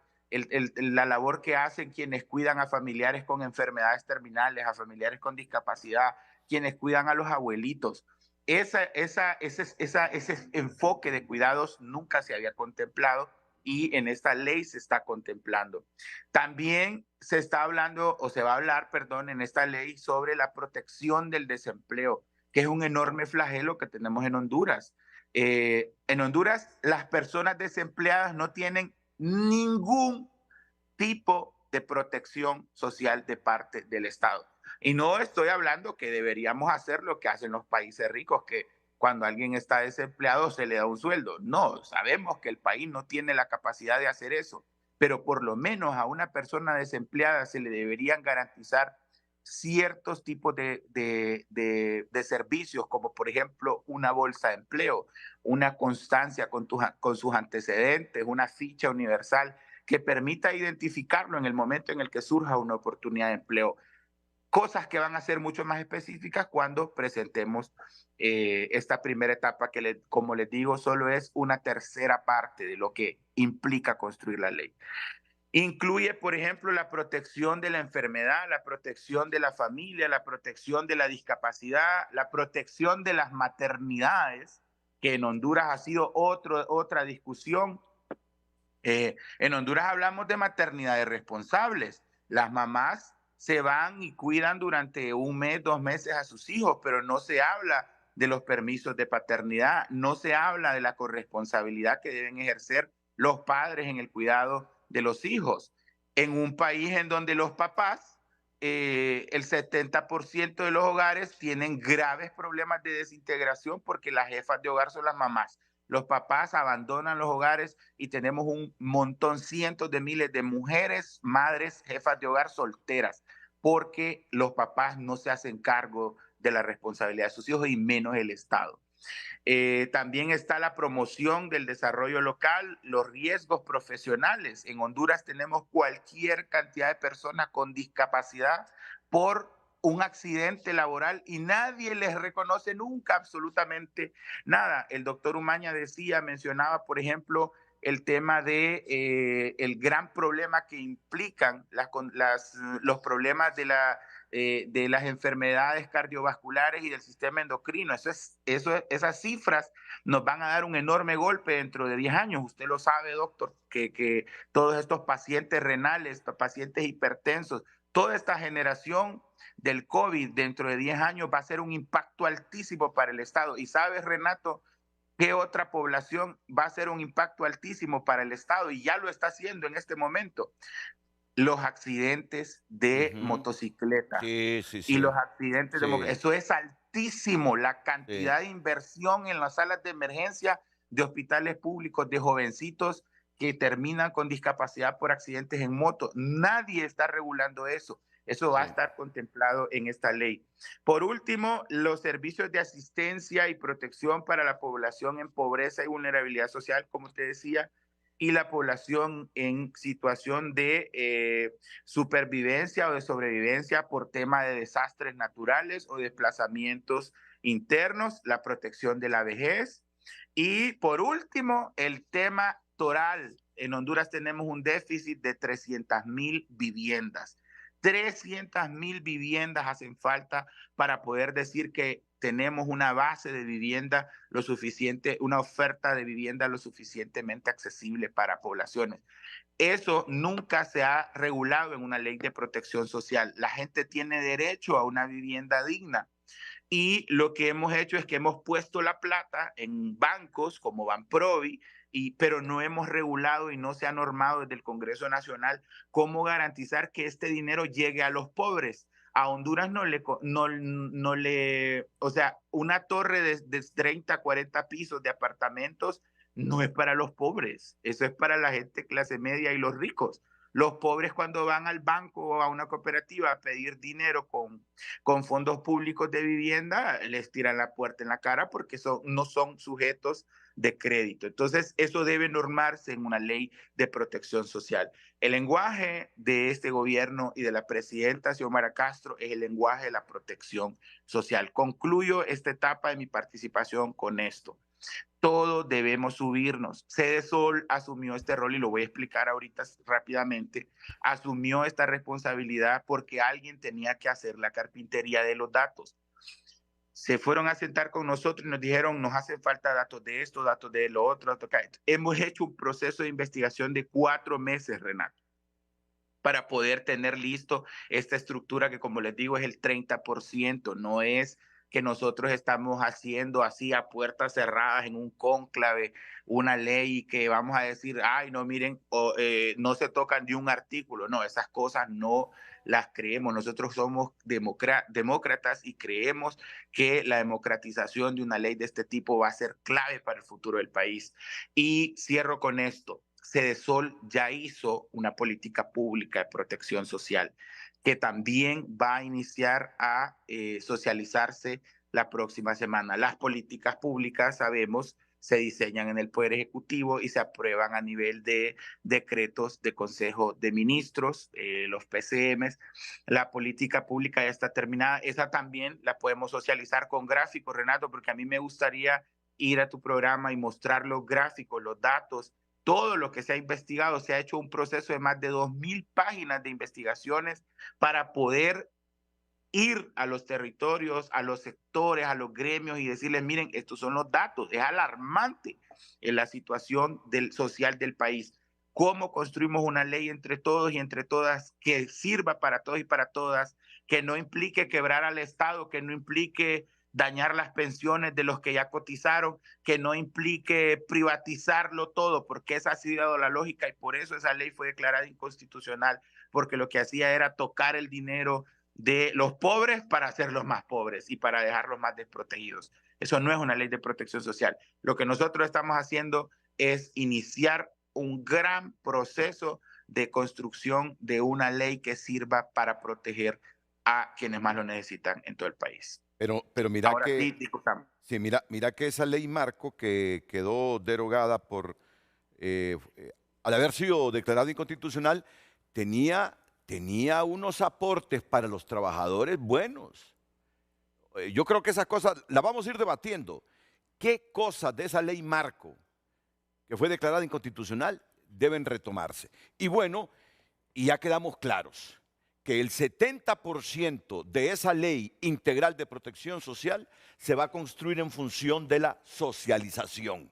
La labor que hacen quienes cuidan a familiares con enfermedades terminales, a familiares con discapacidad, quienes cuidan a los abuelitos. Ese enfoque de cuidados nunca se había contemplado y en esta ley se está contemplando. También se está hablando, o se va a hablar, perdón, en esta ley sobre la protección del desempleo, que es un enorme flagelo que tenemos en Honduras. En Honduras, las personas desempleadas no tienen ningún tipo de protección social de parte del Estado. Y no estoy hablando que deberíamos hacer lo que hacen los países ricos, que cuando alguien está desempleado se le da un sueldo. No, sabemos que el país no tiene la capacidad de hacer eso, pero por lo menos a una persona desempleada se le deberían garantizar ciertos tipos de servicios, como por ejemplo una bolsa de empleo, una constancia con sus antecedentes, una ficha universal que permita identificarlo en el momento en el que surja una oportunidad de empleo. Cosas que van a ser mucho más específicas cuando presentemos esta primera etapa que, como les digo, solo es una tercera parte de lo que implica construir la ley. Incluye, por ejemplo, la protección de la enfermedad, la protección de la familia, la protección de la discapacidad, la protección de las maternidades, que en Honduras ha sido otra discusión. En Honduras hablamos de maternidades responsables. Las mamás se van y cuidan durante un mes, 2 meses a sus hijos, pero no se habla de los permisos de paternidad, no se habla de la corresponsabilidad que deben ejercer los padres en el cuidado de los hijos. En un país en donde los papás, el 70% de los hogares tienen graves problemas de desintegración porque las jefas de hogar son las mamás. Los papás abandonan los hogares y tenemos un montón, cientos de miles de mujeres, madres, jefas de hogar solteras, porque los papás no se hacen cargo de la responsabilidad de sus hijos y menos el Estado. También está la promoción del desarrollo local, los riesgos profesionales. En Honduras tenemos cualquier cantidad de personas con discapacidad por un accidente laboral y nadie les reconoce nunca absolutamente nada. El doctor Umaña mencionaba, por ejemplo, el tema de el gran problema que implican los problemas de las enfermedades cardiovasculares y del sistema endocrino. Esas cifras nos van a dar un enorme golpe dentro de 10 años. Usted lo sabe, doctor, que todos estos pacientes renales, pacientes hipertensos, toda esta generación del COVID dentro de 10 años va a ser un impacto altísimo para el Estado. Y sabes, Renato, ¿qué otra población va a ser un impacto altísimo para el Estado? Y ya lo está haciendo en este momento. Los accidentes de motocicleta.
Sí.
Y los accidentes de eso es altísimo, la cantidad de inversión en las salas de emergencia de hospitales públicos de jovencitos que terminan con discapacidad por accidentes en moto. Nadie está regulando eso. Eso va a estar contemplado en esta ley. Por último, los servicios de asistencia y protección para la población en pobreza y vulnerabilidad social, como usted decía, y la población en situación de supervivencia o de sobrevivencia por tema de desastres naturales o desplazamientos internos, la protección de la vejez. Y por último, el tema toral. En Honduras tenemos un déficit de 300,000 viviendas. 300,000 viviendas hacen falta para poder decir que tenemos una base de vivienda lo suficiente, una oferta de vivienda lo suficientemente accesible para poblaciones. Eso nunca se ha regulado en una ley de protección social. La gente tiene derecho a una vivienda digna. Y lo que hemos hecho es que hemos puesto la plata en bancos como Banprovi, pero no hemos regulado y no se ha normado desde el Congreso Nacional cómo garantizar que este dinero llegue a los pobres. A Honduras o sea, una torre de 30, 40 pisos de apartamentos no es para los pobres, eso es para la gente clase media y los ricos. Los pobres cuando van al banco o a una cooperativa a pedir dinero con fondos públicos de vivienda, les tiran la puerta en la cara porque no son sujetos de crédito. Entonces, eso debe normarse en una ley de protección social. El lenguaje de este gobierno y de la presidenta Xiomara Castro es el lenguaje de la protección social. Concluyo esta etapa de mi participación con esto. Todos debemos subirnos. Cedesol asumió este rol y lo voy a explicar ahorita rápidamente. Asumió esta responsabilidad porque alguien tenía que hacer la carpintería de los datos. Se fueron a sentar con nosotros y nos dijeron, nos hacen falta datos de esto, datos de lo otro. Hemos hecho un proceso de investigación de 4 meses, Renato, para poder tener listo esta estructura que, como les digo, es el 30%, no es que nosotros estamos haciendo así a puertas cerradas en un cónclave una ley que vamos a decir, ay, no, miren, no se tocan de un artículo. No, esas cosas no las creemos. Nosotros somos demócratas y creemos que la democratización de una ley de este tipo va a ser clave para el futuro del país. Y cierro con esto. Cedesol ya hizo una política pública de protección social que también va a iniciar a socializarse la próxima semana. Las políticas públicas, sabemos, se diseñan en el Poder Ejecutivo y se aprueban a nivel de decretos de Consejo de Ministros, los PCMs. La política pública ya está terminada. Esa también la podemos socializar con gráficos, Renato, porque a mí me gustaría ir a tu programa y mostrar los gráficos, los datos, todo lo que se ha investigado. Se ha hecho un proceso de más de 2,000 páginas de investigaciones para poder ir a los territorios, a los sectores, a los gremios y decirles, miren, estos son los datos. Es alarmante en la situación social del país. cómo construimos una ley entre todos y entre todas que sirva para todos y para todas, que no implique quebrar al Estado, que no implique dañar las pensiones de los que ya cotizaron, que no implique privatizarlo todo, porque esa ha sido la lógica y por eso esa ley fue declarada inconstitucional, porque lo que hacía era tocar el dinero de los pobres para hacerlos más pobres y para dejarlos más desprotegidos. Eso no es una ley de protección social. Lo que nosotros estamos haciendo es iniciar un gran proceso de construcción de una ley que sirva para proteger a quienes más lo necesitan en todo el país.
Pero mira
ahora
que,
sí, disculpame.
sí, mira que esa ley marco que quedó derogada por, al haber sido declarada inconstitucional, tenía unos aportes para los trabajadores buenos. Yo creo que esas cosas las vamos a ir debatiendo. ¿Qué cosas de esa ley marco que fue declarada inconstitucional deben retomarse? Y bueno, y ya quedamos claros que el 70% de esa ley integral de protección social se va a construir en función de la socialización.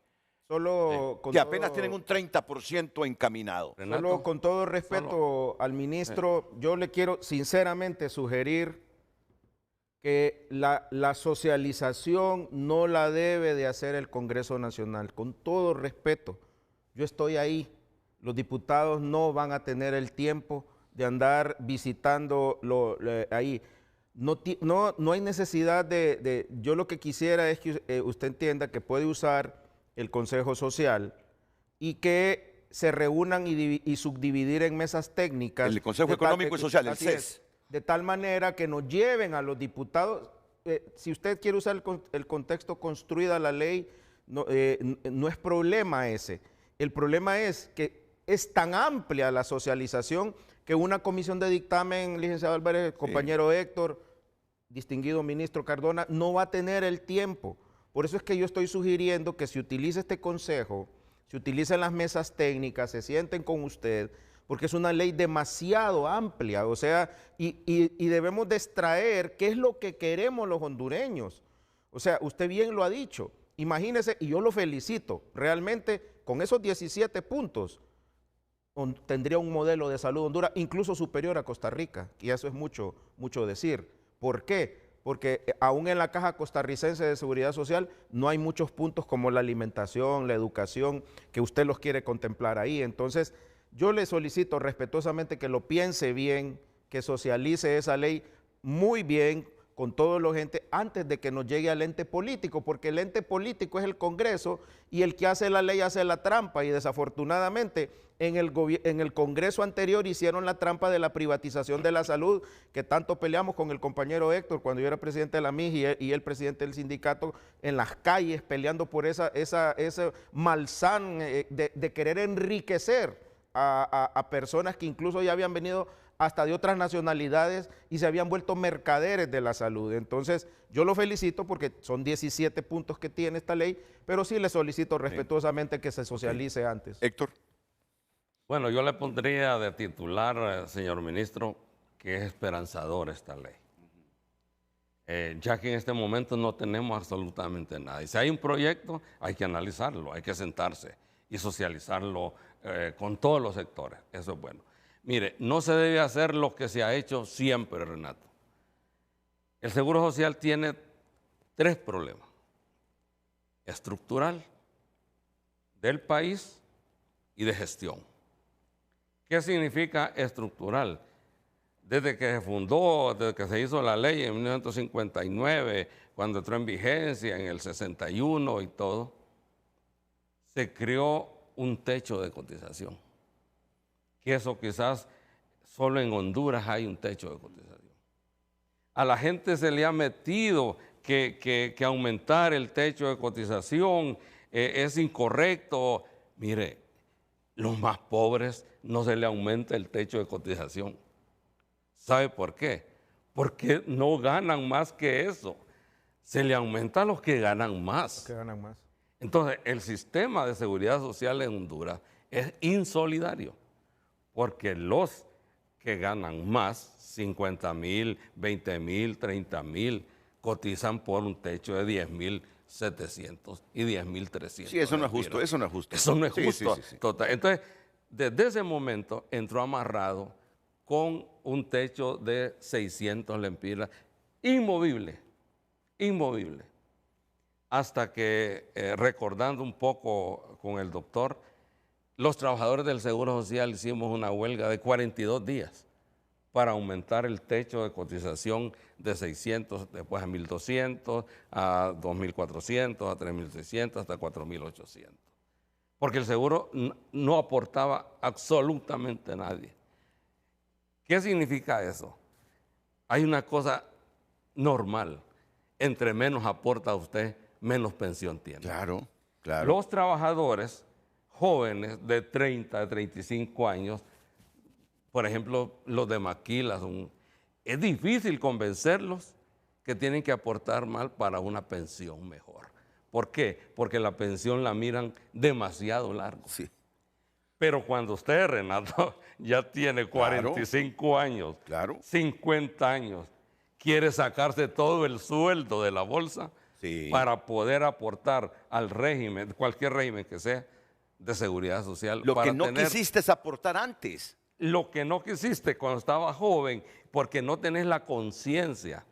Solo
que apenas tienen un 30% encaminado.
Renato, solo con todo respeto al ministro, yo le quiero sinceramente sugerir que la socialización no la debe de hacer el Congreso Nacional. Con todo respeto, yo estoy ahí. Los diputados no van a tener el tiempo de andar visitando ahí. No hay necesidad yo lo que quisiera es que usted entienda que puede usar el Consejo Social y que se reúnan y subdividir en mesas técnicas.
El Consejo Económico y Social, el CES.
De tal manera que nos lleven a los diputados, si usted quiere usar el contexto construida la ley, no es problema ese. El problema es que es tan amplia la socialización que una comisión de dictamen, licenciado Álvarez, compañero Héctor, distinguido ministro Cardona, no va a tener el tiempo. Por eso es que yo estoy sugiriendo que se utilice este consejo, se utilicen las mesas técnicas, se sienten con usted, porque es una ley demasiado amplia, o sea, y debemos de extraer qué es lo que queremos los hondureños. O sea, usted bien lo ha dicho, imagínese, y yo lo felicito, realmente con esos 17 puntos tendría un modelo de salud Honduras incluso superior a Costa Rica, y eso es mucho decir. ¿Por qué? Porque aún en la Caja Costarricense de Seguridad Social no hay muchos puntos como la alimentación, la educación, que usted los quiere contemplar ahí. Entonces, yo le solicito respetuosamente que lo piense bien, que socialice esa ley muy bien con todos los entes antes de que nos llegue al ente político, porque el ente político es el Congreso y el que hace la ley hace la trampa, y desafortunadamente en el Congreso anterior hicieron la trampa de la privatización de la salud, que tanto peleamos con el compañero Héctor cuando yo era presidente de la MIG y él presidente del sindicato, en las calles peleando por ese malsán de querer enriquecer a personas que incluso ya habían venido hasta de otras nacionalidades y se habían vuelto mercaderes de la salud. Entonces, yo lo felicito porque son 17 puntos que tiene esta ley, pero sí le solicito respetuosamente que se socialice antes.
Héctor.
Bueno, yo le pondría de titular, señor ministro, que es esperanzadora esta ley. Ya que en este momento no tenemos absolutamente nada. Y si hay un proyecto, hay que analizarlo, hay que sentarse y socializarlo con todos los sectores. Eso es bueno. Mire, no se debe hacer lo que se ha hecho siempre, Renato. El Seguro Social tiene 3 problemas: estructural, del país y de gestión. ¿Qué significa estructural? Desde que se fundó, desde que se hizo la ley en 1959, cuando entró en vigencia en el 61 y todo, se creó un techo de cotización. Que eso quizás solo en Honduras hay un techo de cotización. A la gente se le ha metido que aumentar el techo de cotización es incorrecto. Mire, los más pobres no se le aumenta el techo de cotización. ¿Sabe por qué? Porque no ganan más que eso. Se le aumenta a los que ganan más.
Los que ganan más.
Entonces, el sistema de seguridad social en Honduras es insolidario, porque los que ganan más, 50,000, 20,000, 30,000, cotizan por un techo de 10,700 y 10,300.
Sí, eso no es justo, eso no es justo.
Eso no es justo.
Sí.
Total. Entonces, desde ese momento entró amarrado con un techo de 600 lempiras, inmovible, inmovible. Hasta que, recordando un poco con el doctor, los trabajadores del Seguro Social hicimos una huelga de 42 días para aumentar el techo de cotización de 600, después a 1.200, a 2.400, a 3.600, hasta 4.800. Porque el seguro no aportaba absolutamente a nadie. ¿Qué significa eso? Hay una cosa normal. Entre menos aporta usted, menos pensión tiene.
Claro, claro.
Los trabajadores jóvenes de 30 a 35 años, por ejemplo, los de Maquila, es difícil convencerlos que tienen que aportar mal para una pensión mejor. ¿Por qué? Porque la pensión la miran demasiado largo.
Sí.
Pero cuando usted, Renato, ya tiene 45 años, 50 años, quiere sacarse todo el sueldo de la bolsa para poder aportar al régimen, cualquier régimen que sea, de seguridad social.
Lo que no quisiste es aportar antes.
Lo que no quisiste cuando estaba joven, porque no tenés la conciencia,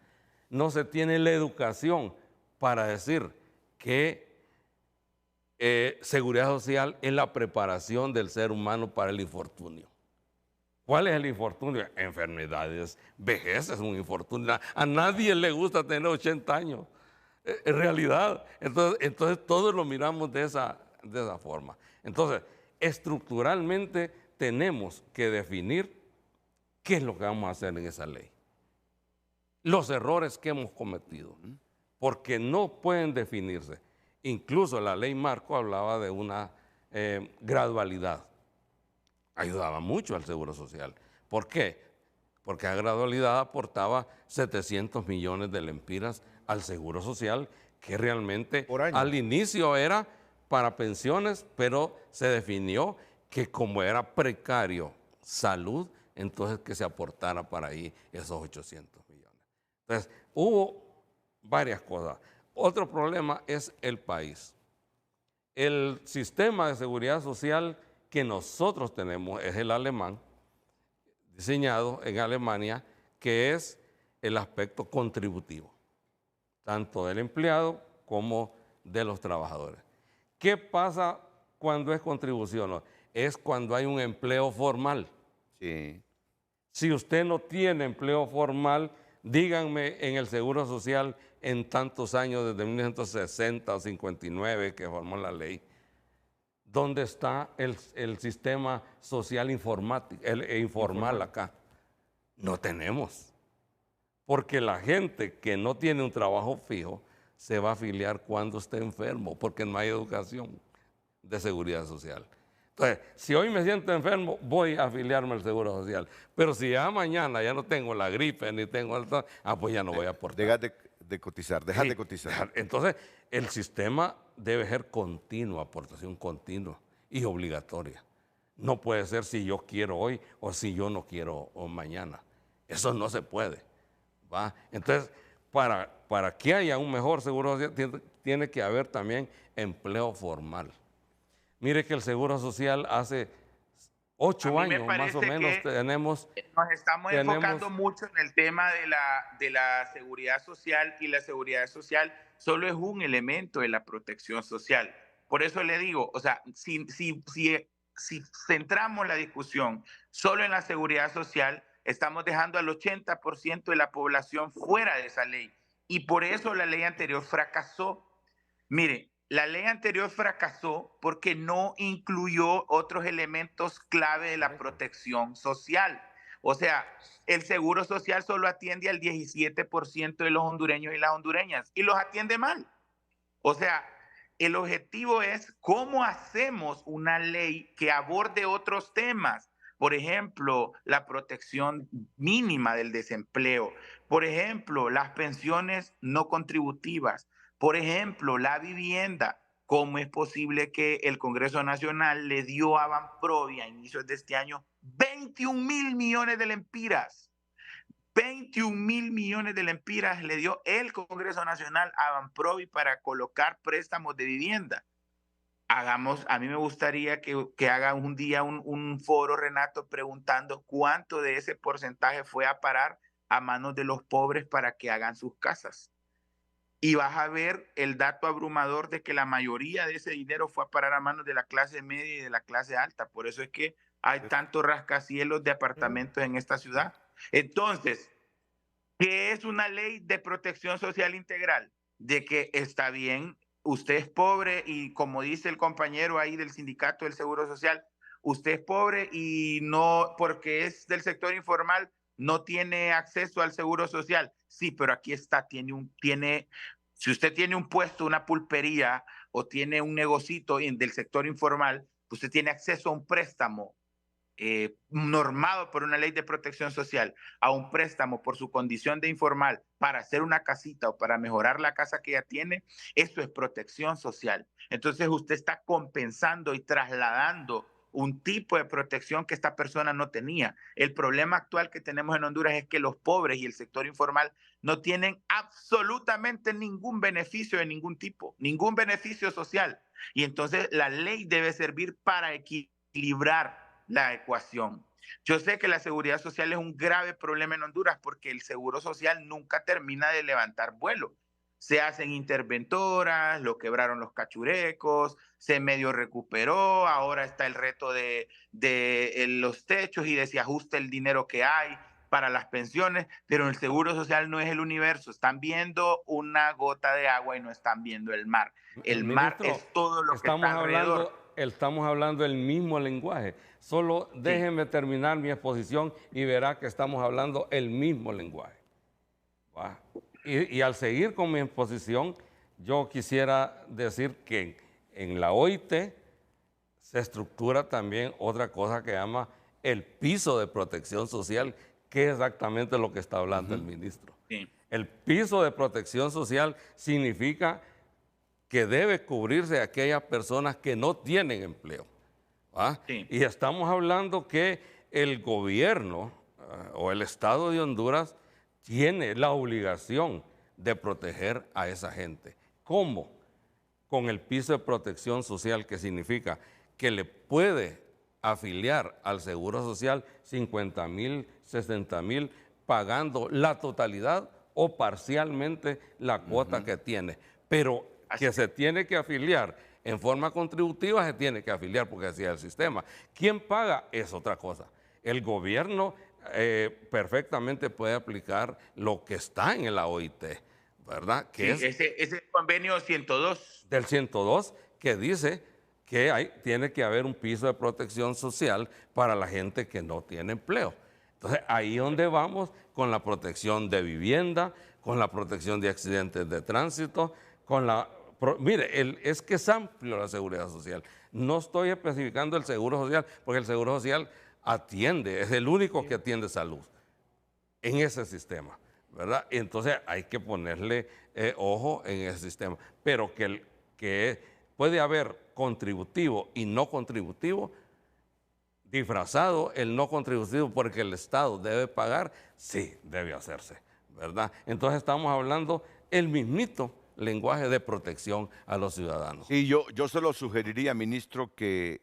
no se tiene la educación para decir que seguridad social es la preparación del ser humano para el infortunio. ¿Cuál es el infortunio? Enfermedades, vejez es un infortunio. A nadie le gusta tener 80 años, en realidad. Entonces todos lo miramos de esa forma. Entonces, estructuralmente tenemos que definir qué es lo que vamos a hacer en esa ley. Los errores que hemos cometido, porque no pueden definirse. Incluso la ley Marco hablaba de una gradualidad. Ayudaba mucho al Seguro Social. ¿Por qué? Porque la gradualidad aportaba 700 millones de lempiras al Seguro Social, que realmente al inicio era para pensiones, pero se definió que como era precario salud, entonces que se aportara para ahí esos 800 millones. Entonces, hubo varias cosas. Otro problema es el país. El sistema de seguridad social que nosotros tenemos es el alemán, diseñado en Alemania, que es el aspecto contributivo, tanto del empleado como de los trabajadores. ¿Qué pasa cuando es contribución? Es cuando hay un empleo formal.
Sí.
Si usted no tiene empleo formal, díganme en el Seguro Social en tantos años, desde 1960 o 59 que formó la ley, ¿dónde está el sistema social informal acá? No tenemos. Porque la gente que no tiene un trabajo fijo se va a afiliar cuando esté enfermo, porque no hay educación de seguridad social. Entonces, si hoy me siento enfermo, voy a afiliarme al Seguro Social. Pero si ya mañana ya no tengo la gripe, ni tengo el... pues ya no voy a aportar.
Dejas de cotizar, dejas de cotizar.
Entonces, el sistema debe ser continua, aportación continua y obligatoria. No puede ser si yo quiero hoy o si yo no quiero mañana. Eso no se puede, ¿va? Entonces, para que haya un mejor Seguro Social, tiene que haber también empleo formal. Mire que el Seguro Social hace 8 años más o menos tenemos...
Nos estamos enfocando mucho en el tema de la seguridad social, y la seguridad social solo es un elemento de la protección social. Por eso le digo, o sea, si centramos la discusión solo en la seguridad social, estamos dejando al 80% de la población fuera de esa ley. Y por eso la ley anterior fracasó. Mire, la ley anterior fracasó porque no incluyó otros elementos clave de la protección social. O sea, el Seguro Social solo atiende al 17% de los hondureños y las hondureñas, y los atiende mal. O sea, el objetivo es cómo hacemos una ley que aborde otros temas. Por ejemplo, la protección mínima del desempleo. Por ejemplo, las pensiones no contributivas. Por ejemplo, la vivienda. ¿Cómo es posible que el Congreso Nacional le dio a Banprovi a inicios de este año 21.000 millones de lempiras? 21.000 millones de lempiras le dio el Congreso Nacional a Banprovi para colocar préstamos de vivienda. a mí me gustaría que haga un día un foro, Renato, preguntando cuánto de ese porcentaje fue a parar a manos de los pobres para que hagan sus casas. Y vas a ver el dato abrumador de que la mayoría de ese dinero fue a parar a manos de la clase media y de la clase alta. Por eso es que hay tantos rascacielos de apartamentos en esta ciudad. Entonces, ¿qué es una ley de protección social integral? De que está bien, usted es pobre y como dice el compañero ahí del sindicato del Seguro Social, usted es pobre y no, porque es del sector informal, no tiene acceso al Seguro Social. Sí, pero aquí está, si usted tiene un puesto, una pulpería o tiene un negocito del sector informal, usted tiene acceso a un préstamo normado por una ley de protección social, a un préstamo por su condición de informal para hacer una casita o para mejorar la casa que ya tiene, eso es protección social. Entonces usted está compensando y trasladando un tipo de protección que esta persona no tenía. El problema actual que tenemos en Honduras es que los pobres y el sector informal no tienen absolutamente ningún beneficio de ningún tipo, ningún beneficio social. Y entonces la ley debe servir para equilibrar la ecuación. Yo sé que la seguridad social es un grave problema en Honduras porque el seguro social nunca termina de levantar vuelo. Se hacen interventoras, lo quebraron los cachurecos, se medio recuperó, ahora está el reto de los techos y de si ajusta el dinero que hay para las pensiones, pero el seguro social no es el universo. Están viendo una gota de agua y no están viendo el mar. El mar es todo lo que está alrededor.
Estamos hablando el mismo lenguaje. Solo déjenme terminar mi exposición y verá que estamos hablando el mismo lenguaje. Y al seguir con mi exposición, yo quisiera decir que en la OIT se estructura también otra cosa que llama el piso de protección social, que es exactamente lo que está hablando el ministro. Sí. El piso de protección social significa que debe cubrirse a aquellas personas que no tienen empleo. Sí. Y estamos hablando que el gobierno o el Estado de Honduras tiene la obligación de proteger a esa gente. ¿Cómo? Con el piso de protección social, que significa que le puede afiliar al Seguro Social 50,000, 60,000, pagando la totalidad o parcialmente la cuota que tiene. Pero que se tiene que afiliar en forma contributiva, se tiene que afiliar porque así es el sistema. ¿Quién paga? Es otra cosa. El gobierno perfectamente puede aplicar lo que está en la OIT, ¿verdad? Que
sí, ese convenio 102.
Del 102, que dice que tiene que haber un piso de protección social para la gente que no tiene empleo. Entonces, ahí es donde vamos con la protección de vivienda, con la protección de accidentes de tránsito, con la... Mire, es que es amplio la seguridad social. No estoy especificando el seguro social, porque el seguro social atiende, es el único que atiende salud en ese sistema, ¿verdad? Entonces hay que ponerle ojo en ese sistema. Pero que puede haber contributivo y no contributivo, disfrazado el no contributivo porque el Estado debe pagar, sí, debe hacerse, ¿verdad? Entonces estamos hablando el mismito lenguaje de protección a los ciudadanos.
Y yo se lo sugeriría, ministro, que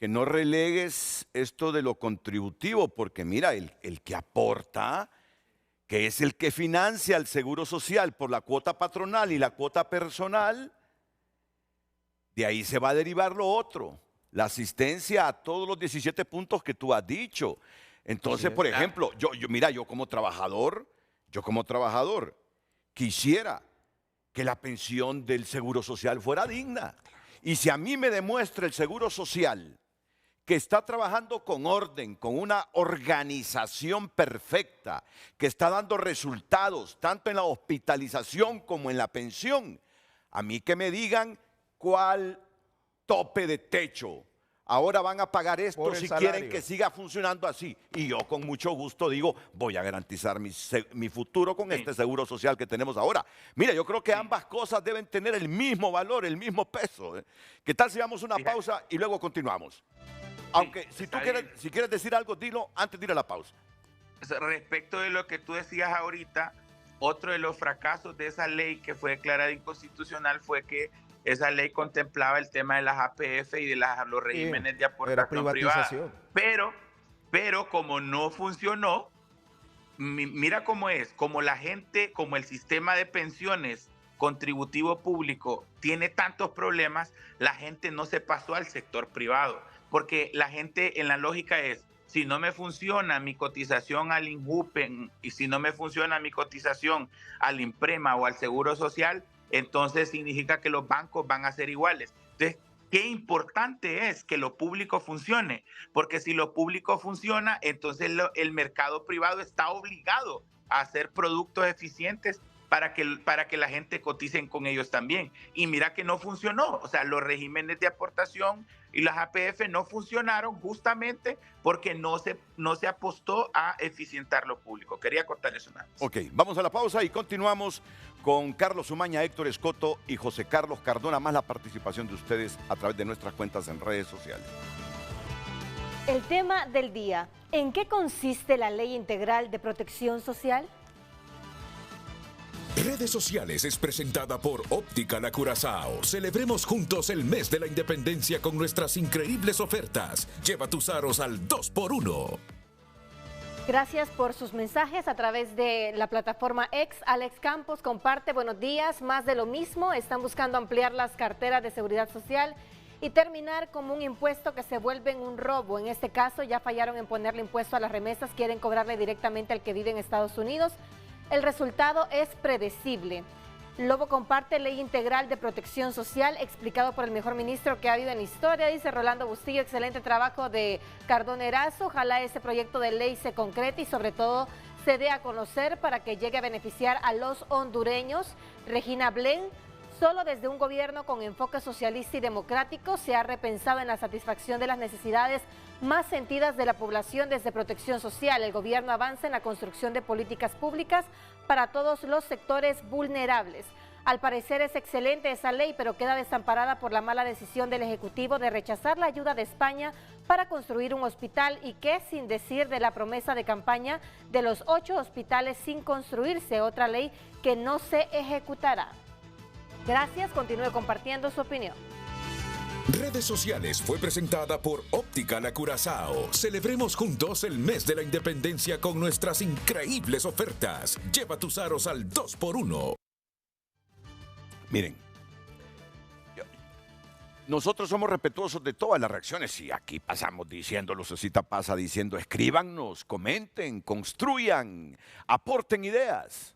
no relegues esto de lo contributivo, porque mira, el que aporta, que es el que financia el Seguro Social por la cuota patronal y la cuota personal, de ahí se va a derivar lo otro, la asistencia a todos los 17 puntos que tú has dicho. Entonces, por ejemplo, yo como trabajador, quisiera que la pensión del Seguro Social fuera digna. Y si a mí me demuestra el Seguro Social que está trabajando con orden, con una organización perfecta, que está dando resultados tanto en la hospitalización como en la pensión, a mí que me digan cuál tope de techo. Ahora van a pagar esto si quieren que siga funcionando así. Y yo con mucho gusto digo, voy a garantizar mi futuro con este seguro social que tenemos ahora. Mira, yo creo que ambas cosas deben tener el mismo valor, el mismo peso. ¿Qué tal si damos una pausa y luego continuamos? Aunque si quieres decir algo, dilo antes de ir a la pausa.
Respecto de lo que tú decías ahorita, otro de los fracasos de esa ley que fue declarada inconstitucional fue que esa ley contemplaba el tema de las APF y de los regímenes de aportación privada. Pero como no funcionó, mira cómo es, como la gente, como el sistema de pensiones contributivo público tiene tantos problemas, la gente no se pasó al sector privado, porque la gente en la lógica es, si no me funciona mi cotización al INJUPE y si no me funciona mi cotización al INPREMA o al Seguro Social, entonces significa que los bancos van a ser iguales. Entonces, qué importante es que lo público funcione, porque si lo público funciona, entonces el mercado privado está obligado a hacer productos eficientes para que la gente coticen con ellos también. Y mira que no funcionó, o sea, los regímenes de aportación y las APF no funcionaron justamente porque no se apostó a eficientar lo público. Quería contar eso nada más.
Ok, vamos a la pausa y continuamos con Carlos Umaña, Héctor Escoto y José Carlos Cardona, más la participación de ustedes a través de nuestras cuentas en redes sociales.
El tema del día, ¿en qué consiste la Ley Integral de Protección Social?
Redes Sociales es presentada por Óptica La Curazao. Celebremos juntos el mes de la independencia con nuestras increíbles ofertas. Lleva tus aros al 2x1.
Gracias por sus mensajes a través de la plataforma X. Alex Campos comparte, buenos días, más de lo mismo. Están buscando ampliar las carteras de seguridad social y terminar como un impuesto que se vuelve en un robo. En este caso ya fallaron en ponerle impuesto a las remesas, quieren cobrarle directamente al que vive en Estados Unidos. El resultado es predecible. Lobo comparte Ley Integral de Protección Social, explicado por el mejor ministro que ha habido en historia, dice Rolando Bustillo. Excelente trabajo de Cardona Erazo. Ojalá ese proyecto de ley se concrete y sobre todo se dé a conocer para que llegue a beneficiar a los hondureños. Regina Blen, solo desde un gobierno con enfoque socialista y democrático se ha repensado en la satisfacción de las necesidades más sentidas de la población desde protección social. El gobierno avanza en la construcción de políticas públicas para todos los sectores vulnerables. Al parecer es excelente esa ley, pero queda desamparada por la mala decisión del Ejecutivo de rechazar la ayuda de España para construir un hospital y que, sin decir de la promesa de campaña de los 8 hospitales sin construirse, otra ley que no se ejecutará. Gracias, continúe compartiendo su opinión.
Redes Sociales fue presentada por Óptica La Curazao. Celebremos juntos el mes de la independencia con nuestras increíbles ofertas. Lleva tus aros al 2x1.
Miren, nosotros somos respetuosos de todas las reacciones y aquí pasamos diciendo, Lucecita pasa diciendo, escríbanos, comenten, construyan, aporten ideas.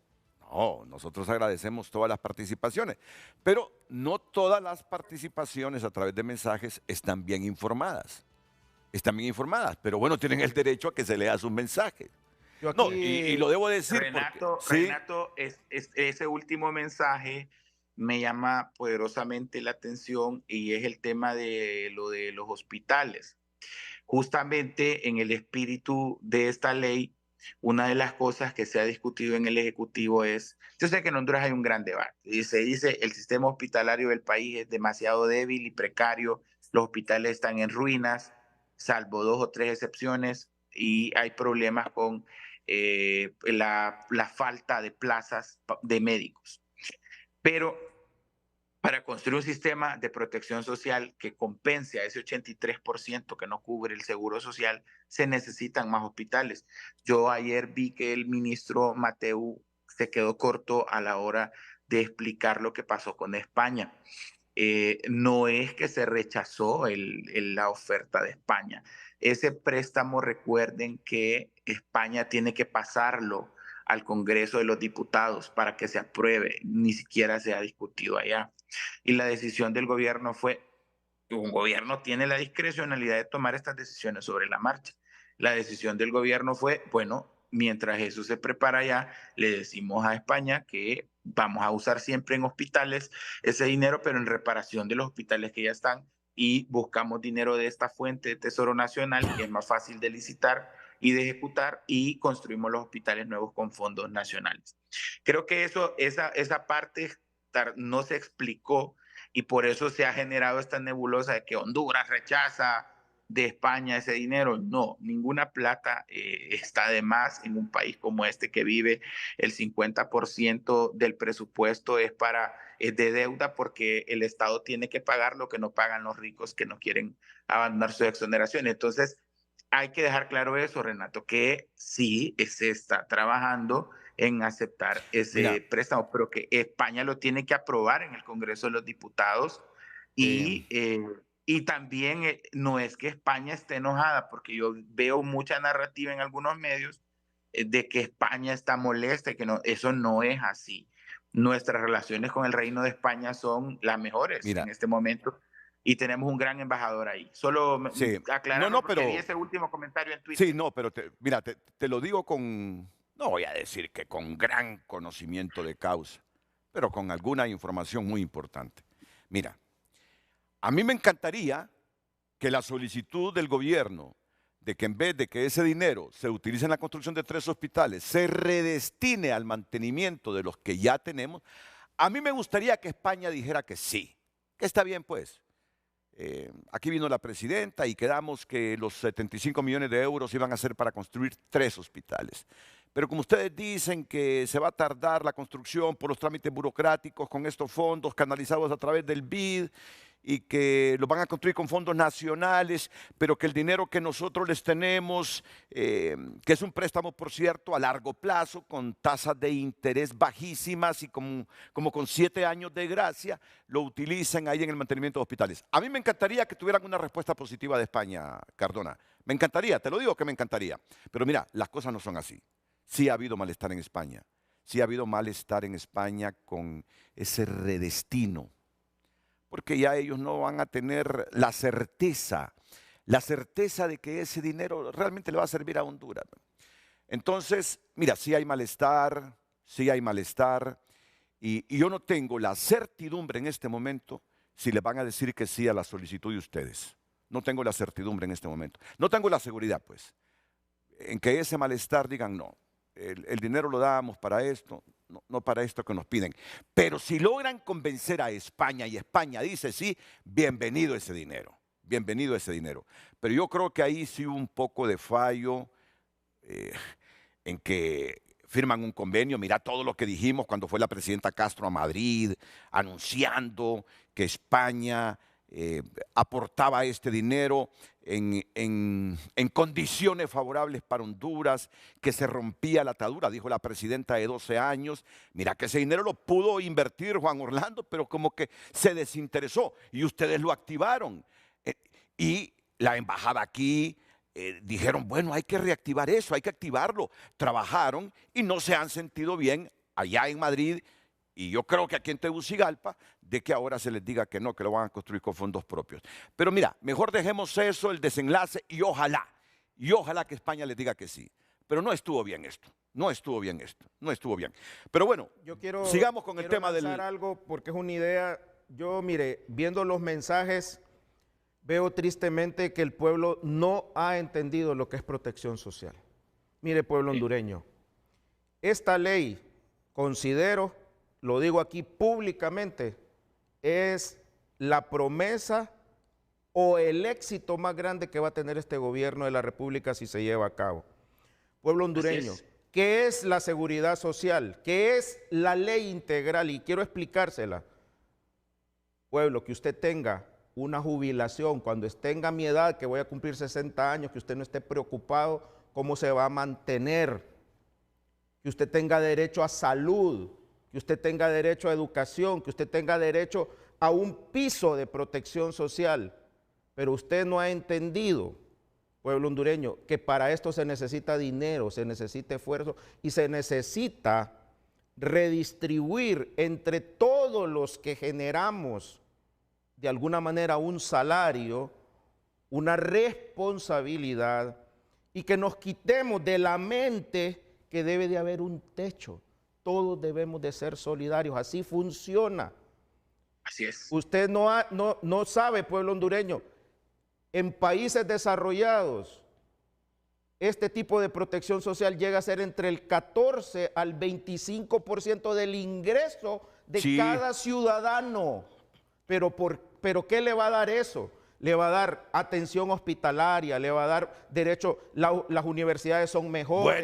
No, nosotros agradecemos todas las participaciones, pero no todas las participaciones a través de mensajes están bien informadas. Están bien informadas, pero bueno, tienen el derecho a que se lea sus mensajes.
Aquí,
no, y lo debo decir
Renato,
porque, ¿sí?
Renato, ese último mensaje me llama poderosamente la atención y es el tema de lo de los hospitales. Justamente en el espíritu de esta ley, una de las cosas que se ha discutido en el Ejecutivo es, yo sé que en Honduras hay un gran debate, y se dice el sistema hospitalario del país es demasiado débil y precario, los hospitales están en ruinas, salvo 2 o 3 excepciones, y hay problemas con la falta de plazas de médicos. Pero para construir un sistema de protección social que compense a ese 83% que no cubre el seguro social, se necesitan más hospitales. Yo ayer vi que el ministro Mateu se quedó corto a la hora de explicar lo que pasó con España. No es que se rechazó la oferta de España. Ese préstamo, recuerden que España tiene que pasarlo al Congreso de los Diputados para que se apruebe, ni siquiera se ha discutido allá. Y la decisión del gobierno fue, un gobierno tiene la discrecionalidad de tomar estas decisiones sobre la marcha. La decisión del gobierno fue, bueno, mientras eso se prepara ya, le decimos a España que vamos a usar siempre en hospitales ese dinero, pero en reparación de los hospitales que ya están, y buscamos dinero de esta fuente de Tesoro Nacional, que es más fácil de licitar y de ejecutar, y construimos los hospitales nuevos con fondos nacionales. Creo que esa parte no se explicó y por eso se ha generado esta nebulosa de que Honduras rechaza de España ese dinero? No, ninguna plata está de más en un país como este que vive el 50% del presupuesto es de deuda, porque el Estado tiene que pagar lo que no pagan los ricos que no quieren abandonar su exoneración. Entonces, hay que dejar claro eso, Renato, que sí se está trabajando en aceptar ese préstamo, pero que España lo tiene que aprobar en el Congreso de los Diputados y también no es que España esté enojada, porque yo veo mucha narrativa en algunos medios de que España está molesta, que no, eso no es así. Nuestras relaciones con el Reino de España son las mejores en este momento y tenemos un gran embajador ahí. Solo aclarando porque vi ese último comentario en Twitter.
Sí, no, pero te lo digo con, no voy a decir que con gran conocimiento de causa, pero con alguna información muy importante. Mira, a mí me encantaría que la solicitud del gobierno de que en vez de que ese dinero se utilice en la construcción de 3 hospitales, se redestine al mantenimiento de los que ya tenemos. A mí me gustaría que España dijera que sí, que está bien pues. Aquí vino la presidenta y quedamos que los 75 millones de euros iban a ser para construir 3 hospitales. Pero como ustedes dicen que se va a tardar la construcción por los trámites burocráticos con estos fondos canalizados a través del BID y que lo van a construir con fondos nacionales, pero que el dinero que nosotros les tenemos, que es un préstamo, por cierto, a largo plazo, con tasas de interés bajísimas y como con 7 años de gracia, lo utilicen ahí en el mantenimiento de hospitales. A mí me encantaría que tuvieran una respuesta positiva de España, Cardona. Me encantaría, te lo digo que me encantaría. Pero mira, las cosas no son así. Sí ha habido malestar en España. Sí ha habido malestar en España con ese redestino, porque ya ellos no van a tener la certeza de que ese dinero realmente le va a servir a Honduras. Entonces, mira, sí hay malestar, y yo no tengo la certidumbre en este momento si le van a decir que sí a la solicitud de ustedes. No tengo la certidumbre en este momento. No tengo la seguridad, pues, en que ese malestar digan no. El dinero lo damos para esto, no para esto que nos piden. Pero si logran convencer a España y España dice sí, bienvenido ese dinero, bienvenido ese dinero. Pero yo creo que ahí sí hubo un poco de fallo en que firman un convenio. Mira todo lo que dijimos cuando fue la presidenta Castro a Madrid, anunciando que España aportaba este dinero en condiciones favorables para Honduras, que se rompía la atadura, dijo la presidenta, de 12 años. Mira que ese dinero lo pudo invertir Juan Orlando, pero como que se desinteresó y ustedes lo activaron. Y la embajada aquí dijeron, bueno, hay que reactivar eso, hay que activarlo. Trabajaron y no se han sentido bien allá en Madrid. Y yo creo que aquí en Tegucigalpa, de que ahora se les diga que no, que lo van a construir con fondos propios. Pero mira, mejor dejemos eso, el desenlace, y ojalá que España les diga que sí. Pero no estuvo bien esto, no estuvo bien. Pero bueno, sigamos con el tema del...
algo porque es una idea. Yo, mire, viendo los mensajes, veo tristemente que el pueblo no ha entendido lo que es protección social. Mire, pueblo hondureño, esta ley, considero, lo digo aquí públicamente, es la promesa o el éxito más grande que va a tener este gobierno de la República si se lleva a cabo. Pueblo hondureño, ¿qué es la seguridad social? ¿Qué es la ley integral? Y quiero explicársela. Pueblo, que usted tenga una jubilación, cuando tenga mi edad, que voy a cumplir 60 años, que usted no esté preocupado cómo se va a mantener, que usted tenga derecho a salud, que usted tenga derecho a educación, que usted tenga derecho a un piso de protección social. Pero usted no ha entendido, pueblo hondureño, que para esto se necesita dinero, se necesita esfuerzo y se necesita redistribuir entre todos los que generamos de alguna manera un salario, una responsabilidad, y que nos quitemos de la mente que debe de haber un techo. Todos debemos de ser solidarios, así funciona.
Así es.
Usted no sabe, pueblo hondureño, en países desarrollados, este tipo de protección social llega a ser entre el 14 al 25% del ingreso de cada ciudadano. Pero ¿qué le va a dar eso? le va a dar atención hospitalaria, le va a dar derecho, las universidades son mejores.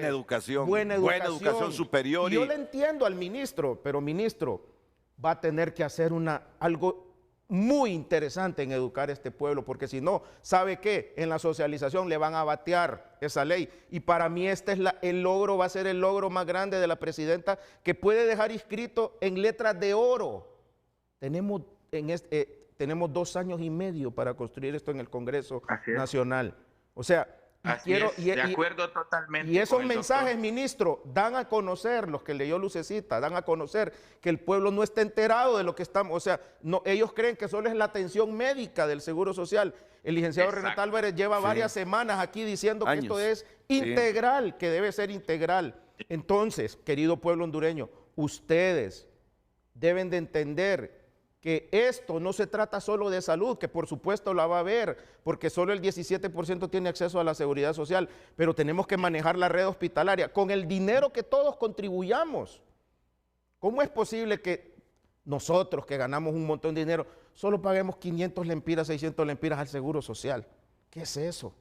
Buena educación superior.
Y yo le entiendo al ministro, pero ministro, va a tener que hacer algo muy interesante en educar a este pueblo, porque si no, ¿sabe qué? En la socialización le van a batear esa ley. Y para mí este es el logro, va a ser el logro más grande de la presidenta, que puede dejar inscrito en letras de oro. Tenemos 2 años y medio para construir esto en el Congreso Nacional. O sea,
de acuerdo totalmente.
Y esos mensajes, ministro, dan a conocer, los que leyó Lucecita, dan a conocer que el pueblo no está enterado de lo que estamos, o sea, no, ellos creen que solo es la atención médica del Seguro Social. El licenciado Renato Álvarez lleva varias semanas aquí diciendo que esto es integral, que debe ser integral. Entonces, querido pueblo hondureño, ustedes deben de entender que esto no se trata solo de salud, que por supuesto la va a haber, porque solo el 17% tiene acceso a la seguridad social, pero tenemos que manejar la red hospitalaria con el dinero que todos contribuyamos. ¿Cómo es posible que nosotros, que ganamos un montón de dinero, solo paguemos 500 lempiras, 600 lempiras al Seguro Social? ¿Qué es eso?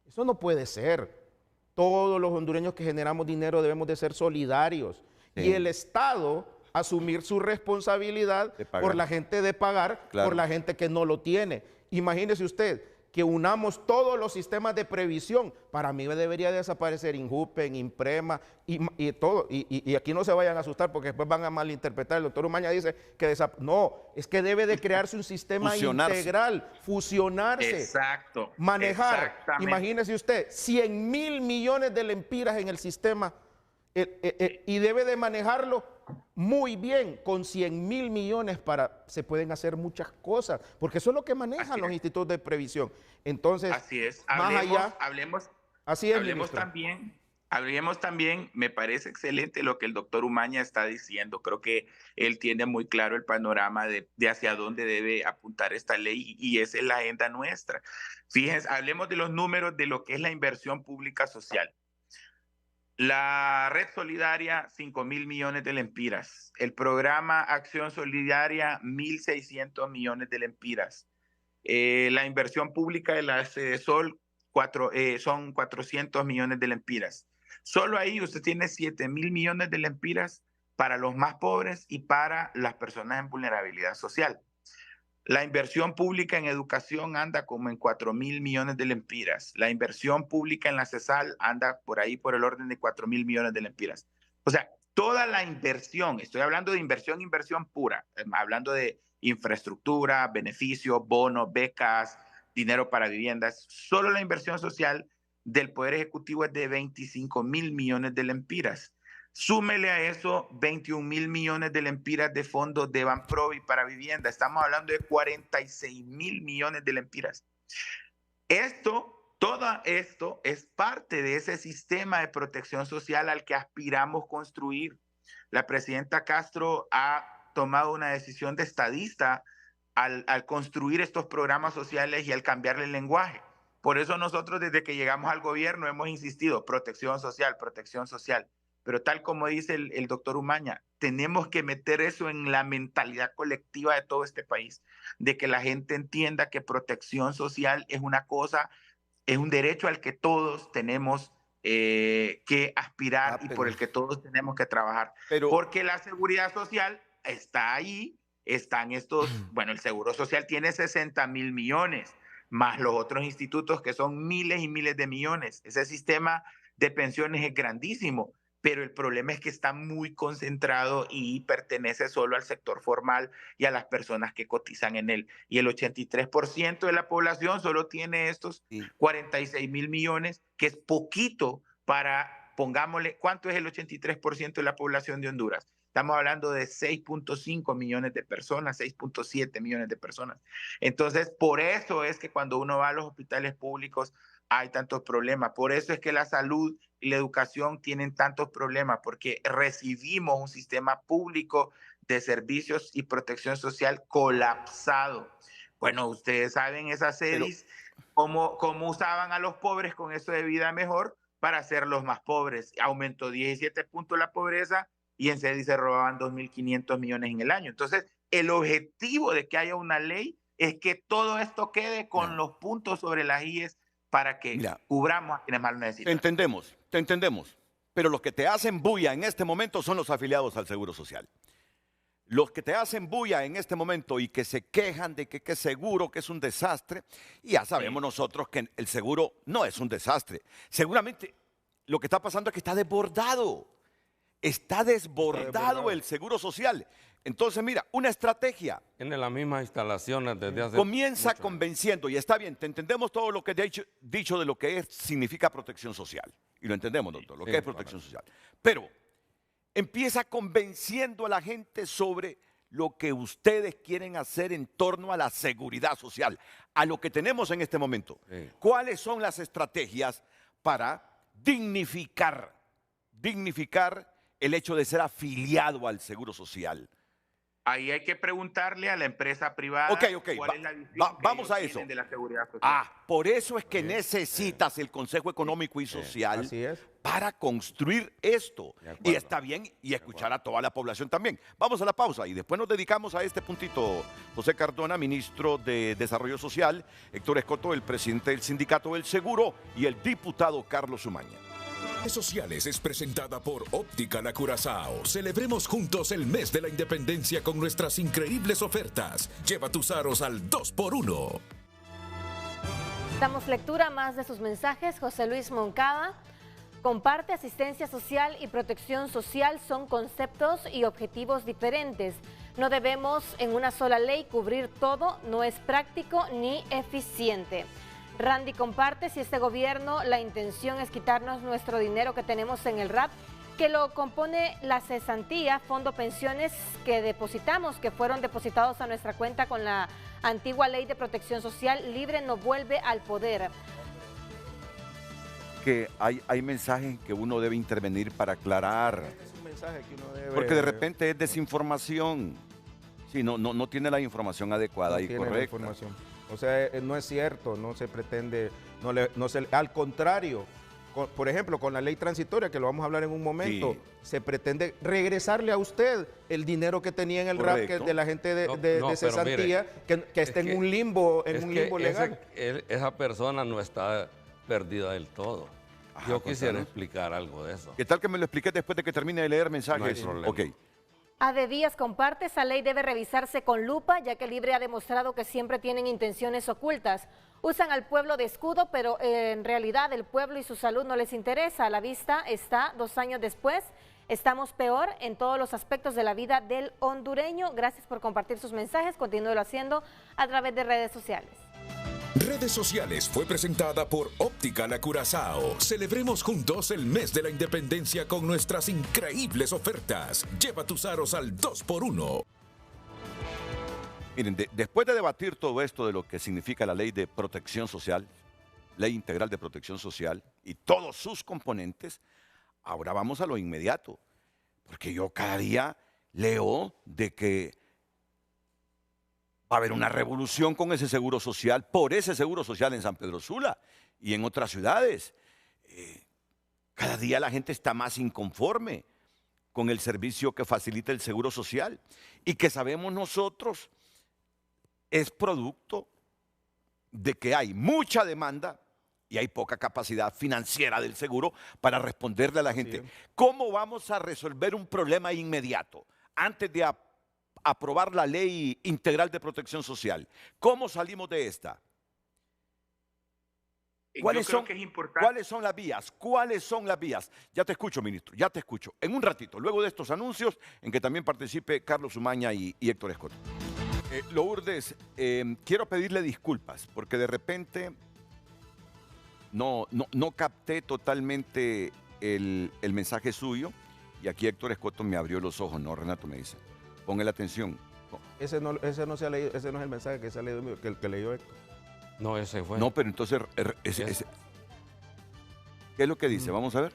Eso no puede ser. Todos los hondureños que generamos dinero debemos de ser solidarios. Y el Estado asumir su responsabilidad por la gente de pagar, por la gente que no lo tiene. Imagínese usted que unamos todos los sistemas de previsión. Para mí debería desaparecer Injupen, Imprema y todo. Y aquí no se vayan a asustar porque después van a malinterpretar. El doctor Umaña dice que no, es que debe de crearse un sistema integral, fusionarse, manejar. Imagínese usted, 100.000 millones de lempiras en el sistema y debe de manejarlo muy bien, con 100.000 millones se pueden hacer muchas cosas, porque eso es lo que manejan los institutos de previsión. Entonces,
así es.
Hablemos
también, me parece excelente lo que el doctor Umaña está diciendo. Creo que él tiene muy claro el panorama de hacia dónde debe apuntar esta ley y esa es la agenda nuestra. Fíjense, hablemos de los números de lo que es la inversión pública social. La Red Solidaria, 5.000 millones de lempiras. El programa Acción Solidaria, 1.600 millones de lempiras. La inversión pública de la Sedesol son 400 millones de lempiras. Solo ahí usted tiene 7.000 millones de lempiras para los más pobres y para las personas en vulnerabilidad social. La inversión pública en educación anda como en 4.000 millones de lempiras. La inversión pública en la CESAL anda por ahí por el orden de 4.000 millones de lempiras. O sea, toda la inversión, estoy hablando de inversión pura, hablando de infraestructura, beneficios, bonos, becas, dinero para viviendas. Solo la inversión social del Poder Ejecutivo es de 25.000 millones de lempiras. Súmele a eso 21.000 millones de lempiras de fondos de Banprovi para vivienda. Estamos hablando de 46.000 millones de lempiras. Todo esto es parte de ese sistema de protección social al que aspiramos construir. La presidenta Castro ha tomado una decisión de estadista al construir estos programas sociales y al cambiarle el lenguaje. Por eso nosotros desde que llegamos al gobierno hemos insistido, protección social, protección social. Pero tal como dice el doctor Umaña, tenemos que meter eso en la mentalidad colectiva de todo este país, de que la gente entienda que protección social es una cosa, es un derecho al que todos tenemos que aspirar y por el que todos tenemos que trabajar. Porque la seguridad social está ahí, están estos, bueno, el Seguro Social tiene 60.000 millones, más los otros institutos que son miles y miles de millones. Ese sistema de pensiones es grandísimo. Pero el problema es que está muy concentrado y pertenece solo al sector formal y a las personas que cotizan en él. Y el 83% de la población solo tiene estos 46.000 millones, que es poquito para, pongámosle, ¿cuánto es el 83% de la población de Honduras? Estamos hablando de 6.5 millones de personas, 6.7 millones de personas. Entonces, por eso es que cuando uno va a los hospitales públicos hay tantos problemas. Por eso es que la salud y la educación tienen tantos problemas, porque recibimos un sistema público de servicios y protección social colapsado. Bueno, ustedes saben esas series, cómo usaban a los pobres con eso de vida mejor para hacerlos más pobres. Aumentó 17 puntos la pobreza y en serie se robaban 2.500 millones en el año. Entonces, el objetivo de que haya una ley es que todo esto quede con los puntos sobre las IES para que cubramos a quienes más lo necesitan.
Te entendemos, pero los que te hacen bulla en este momento son los afiliados al Seguro Social. Los que te hacen bulla en este momento y que se quejan de que seguro que es un desastre, y ya sabemos nosotros que el seguro no es un desastre. Seguramente lo que está pasando es que está desbordado. Está desbordado el Seguro Social. Entonces, mira, una estrategia.
Tiene las mismas instalaciones desde hace
Comienza convenciendo, y está bien, te entendemos todo lo que te he dicho de lo que significa protección social. Y lo entendemos, doctor, lo que es protección social. Pero empieza convenciendo a la gente sobre lo que ustedes quieren hacer en torno a la seguridad social, a lo que tenemos en este momento. Sí. ¿Cuáles son las estrategias para dignificar el hecho de ser afiliado al Seguro Social?
Ahí hay que preguntarle a la empresa privada cuál es la visión
vamos a eso.
De la seguridad social.
Por eso es que necesitas el Consejo Económico y Social para construir esto. Y está bien, y escuchar a toda la población también. Vamos a la pausa y después nos dedicamos a este puntito. José Cardona, ministro de Desarrollo Social, Héctor Escoto, el presidente del Sindicato del Seguro, y el diputado Carlos Umaña.
Sociales es presentada por Óptica La Curazao. Celebremos juntos el mes de la independencia con nuestras increíbles ofertas. Lleva tus aros al 2x1.
Damos lectura a más de sus mensajes. José Luis Moncada comparte: asistencia social y protección social son conceptos y objetivos diferentes. No debemos en una sola ley cubrir todo, no es práctico ni eficiente. Randy comparte: si este gobierno la intención es quitarnos nuestro dinero que tenemos en el RAP, que lo compone la cesantía, fondo pensiones que depositamos, que fueron depositados a nuestra cuenta con la antigua ley de protección social, libre no vuelve al poder.
Que hay mensajes que uno debe intervenir para aclarar.
Es un mensaje que uno debe...
Porque de repente es desinformación. Sí, no tiene la información adecuada y correcta.
O sea, no es cierto, no se pretende, al contrario, por ejemplo, con la ley transitoria, que lo vamos a hablar en un momento, se pretende regresarle a usted el dinero que tenía en el RAP de la gente de cesantía, mire, que está en un limbo, legal.
Esa persona no está perdida del todo. Yo quisiera explicar algo de eso.
¿Qué tal que me lo explique después de que termine de leer mensajes?
No hay problema.
Ade Díaz comparte: esa ley debe revisarse con lupa, ya que Libre ha demostrado que siempre tienen intenciones ocultas. Usan al pueblo de escudo, pero en realidad el pueblo y su salud no les interesa. A la vista está, 2 años después, estamos peor en todos los aspectos de la vida del hondureño. Gracias por compartir sus mensajes, continúelo haciendo a través de redes sociales.
Redes Sociales fue presentada por Óptica La Curazao. Celebremos juntos el mes de la independencia con nuestras increíbles ofertas. Lleva tus aros al 2x1.
Miren, después de debatir todo esto de lo que significa la ley de protección social, ley integral de protección social y todos sus componentes, ahora vamos a lo inmediato. Porque yo cada día leo de que va a haber una revolución con ese seguro social, por ese seguro social en San Pedro Sula y en otras ciudades. Cada día la gente está más inconforme con el servicio que facilita el seguro social y que sabemos nosotros es producto de que hay mucha demanda y hay poca capacidad financiera del seguro para responderle a la gente. Sí. ¿Cómo vamos a resolver un problema inmediato antes de aprobar la ley integral de protección social? ¿Cómo salimos de esta? ¿Cuáles son las vías? ¿Cuáles son las vías? Ya te escucho, ministro, ya te escucho. En un ratito, luego de estos anuncios, en que también participe Carlos Umaña y Héctor Escoto. Lourdes, quiero pedirle disculpas, porque de repente no capté totalmente el mensaje suyo, y aquí Héctor Escoto me abrió los ojos, ¿no, Renato? Me dice. Póngale atención.
Ese no se ha leído, ese no es el mensaje que se ha leído, que el que leyó Héctor.
No, ese fue.
No, pero entonces, ¿qué es lo que dice? Vamos a ver.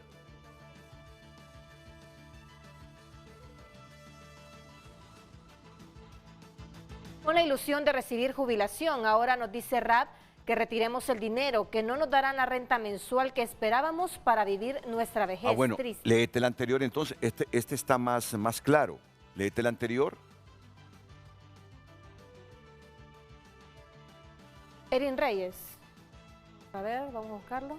Con la ilusión de recibir jubilación, ahora nos dice RAP que retiremos el dinero, que no nos darán la renta mensual que esperábamos para vivir nuestra vejez.
Bueno, triste. Léete el anterior entonces, este está más claro. Léete el anterior.
Erin Reyes. A ver, vamos a buscarlo.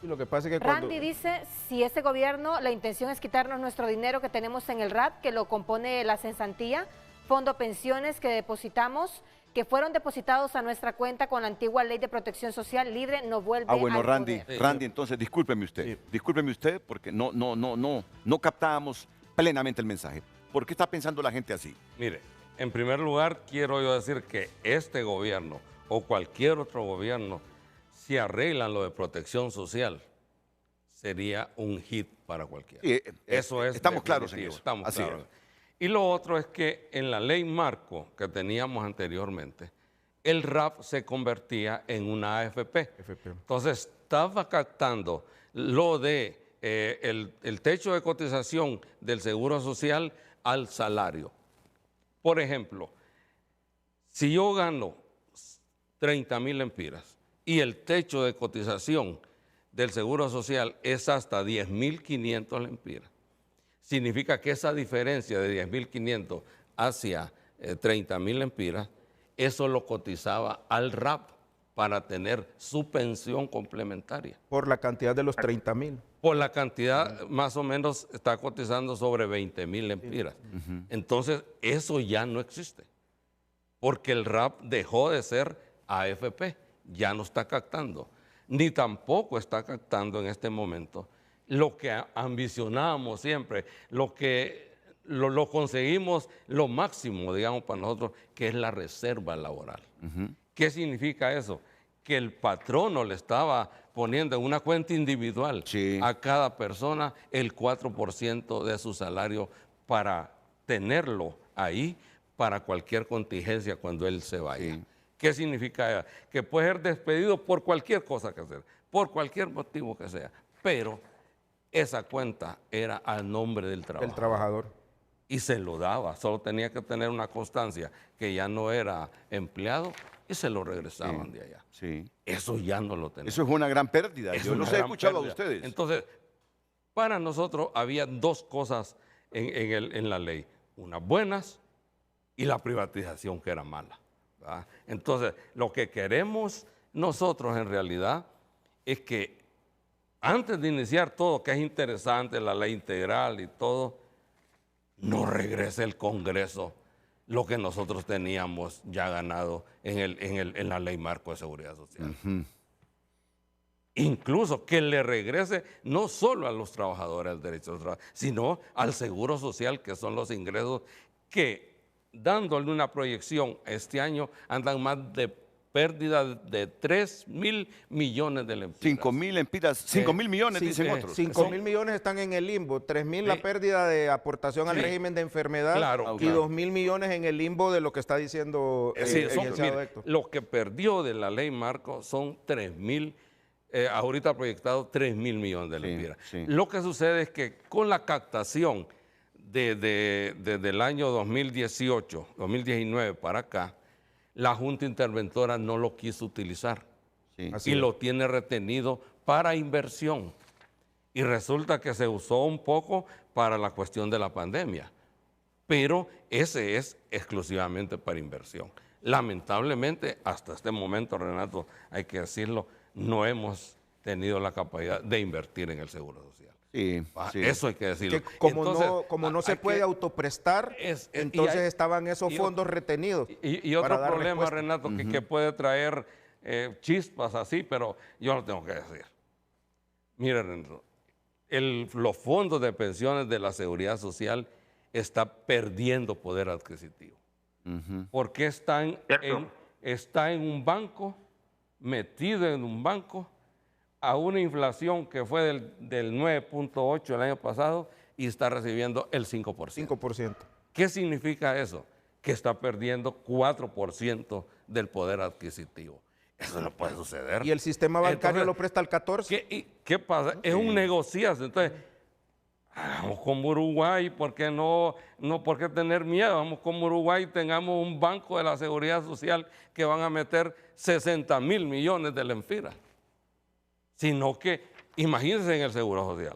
Y lo que pasa es que
Randy dice, si este gobierno, la intención es quitarnos nuestro dinero que tenemos en el RAT, que lo compone la cesantía, fondo pensiones que depositamos, que fueron depositados a nuestra cuenta con la antigua ley de protección social libre, no vuelve a
bueno, Randy,
poder.
Randy, entonces discúlpeme usted porque no captábamos plenamente el mensaje. ¿Por qué está pensando la gente así?
Mire, en primer lugar quiero yo decir que este gobierno o cualquier otro gobierno, si arreglan lo de protección social, sería un hit para cualquiera. Eso es
estamos claros en
definitivo,
eso.
Estamos
Así
claros.
es.
Y lo otro es que en la ley marco que teníamos anteriormente, el RAP se convertía en una AFP. Entonces estaba captando lo de el techo de cotización del Seguro Social al salario. Por ejemplo, si yo gano 30,000 lempiras y el techo de cotización del Seguro Social es hasta 10,500 lempiras, significa que esa diferencia de 10,500 hacia 30,000 lempiras, eso lo cotizaba al RAP para tener su pensión complementaria.
Por la cantidad de los 30,000.
Por la cantidad, más o menos, está cotizando sobre 20,000 lempiras. Entonces, eso ya no existe, porque el RAP dejó de ser AFP, ya no está captando, ni tampoco está captando en este momento lo que ambicionábamos siempre, lo que lo conseguimos lo máximo, digamos, para nosotros, que es la reserva laboral. ¿Qué significa eso? Que el patrono le estaba poniendo en una cuenta individual a cada persona el 4% de su salario para tenerlo ahí para cualquier contingencia cuando él se vaya. ¿Qué significa? Que puede ser despedido por cualquier cosa que sea, por cualquier motivo que sea, pero esa cuenta era al nombre del trabajador.
El trabajador.
Y se lo daba, solo tenía que tener una constancia que ya no era empleado y se lo regresaban de allá. Eso ya no lo tenemos.
Eso es una gran pérdida. Yo los he escuchado a ustedes.
Entonces, para nosotros había dos cosas en la ley, unas buenas y la privatización que era mala, ¿verdad? Entonces, lo que queremos nosotros en realidad es que antes de iniciar todo, que es interesante, la ley integral y todo, no regrese el Congreso lo que nosotros teníamos ya ganado en la ley marco de seguridad social. Incluso que le regrese no solo a los trabajadores el derecho al trabajo, sino al seguro social, que son los ingresos que, dándole una proyección este año, andan más de pérdida de 3,000 millones de lempiras.
5,000 lempiras, 5,000 millones, dicen otros.
5,000 millones están en el limbo, 3,000 la pérdida de aportación al régimen de enfermedad y 2,000 millones en el limbo de lo que está diciendo el licenciado Héctor.
Lo que perdió de la ley marco son 3,000, ahorita proyectado 3,000 millones de lempiras. Lo que sucede es que con la captación desde el año 2018, 2019 para acá, la Junta Interventora no lo quiso utilizar y lo tiene retenido para inversión. Y resulta que se usó un poco para la cuestión de la pandemia, pero ese es exclusivamente para inversión. Lamentablemente, hasta este momento, Renato, hay que decirlo, no hemos tenido la capacidad de invertir en el Seguro Social. Eso hay que decirlo.
Que como no se puede autoprestar, entonces estaban esos fondos retenidos.
Y otro problema, Renato, que puede traer chispas así, pero yo lo tengo que decir. Mire, Renato, los fondos de pensiones de la Seguridad Social están perdiendo poder adquisitivo. Porque está en un banco, metido en un banco, a una inflación que fue del 9.8 el año pasado y está recibiendo el 5%.
5%.
¿Qué significa eso? Que está perdiendo 4% del poder adquisitivo. Eso no puede suceder.
¿Y el sistema bancario lo presta al 14%?
¿Qué pasa? Es un negociazo. Entonces, vamos con Uruguay, ¿por qué no? ¿Por qué tener miedo? Vamos con Uruguay, tengamos un banco de la Seguridad Social que van a meter 60,000 millones de lempiras. Sino que, imagínense en el Seguro Social.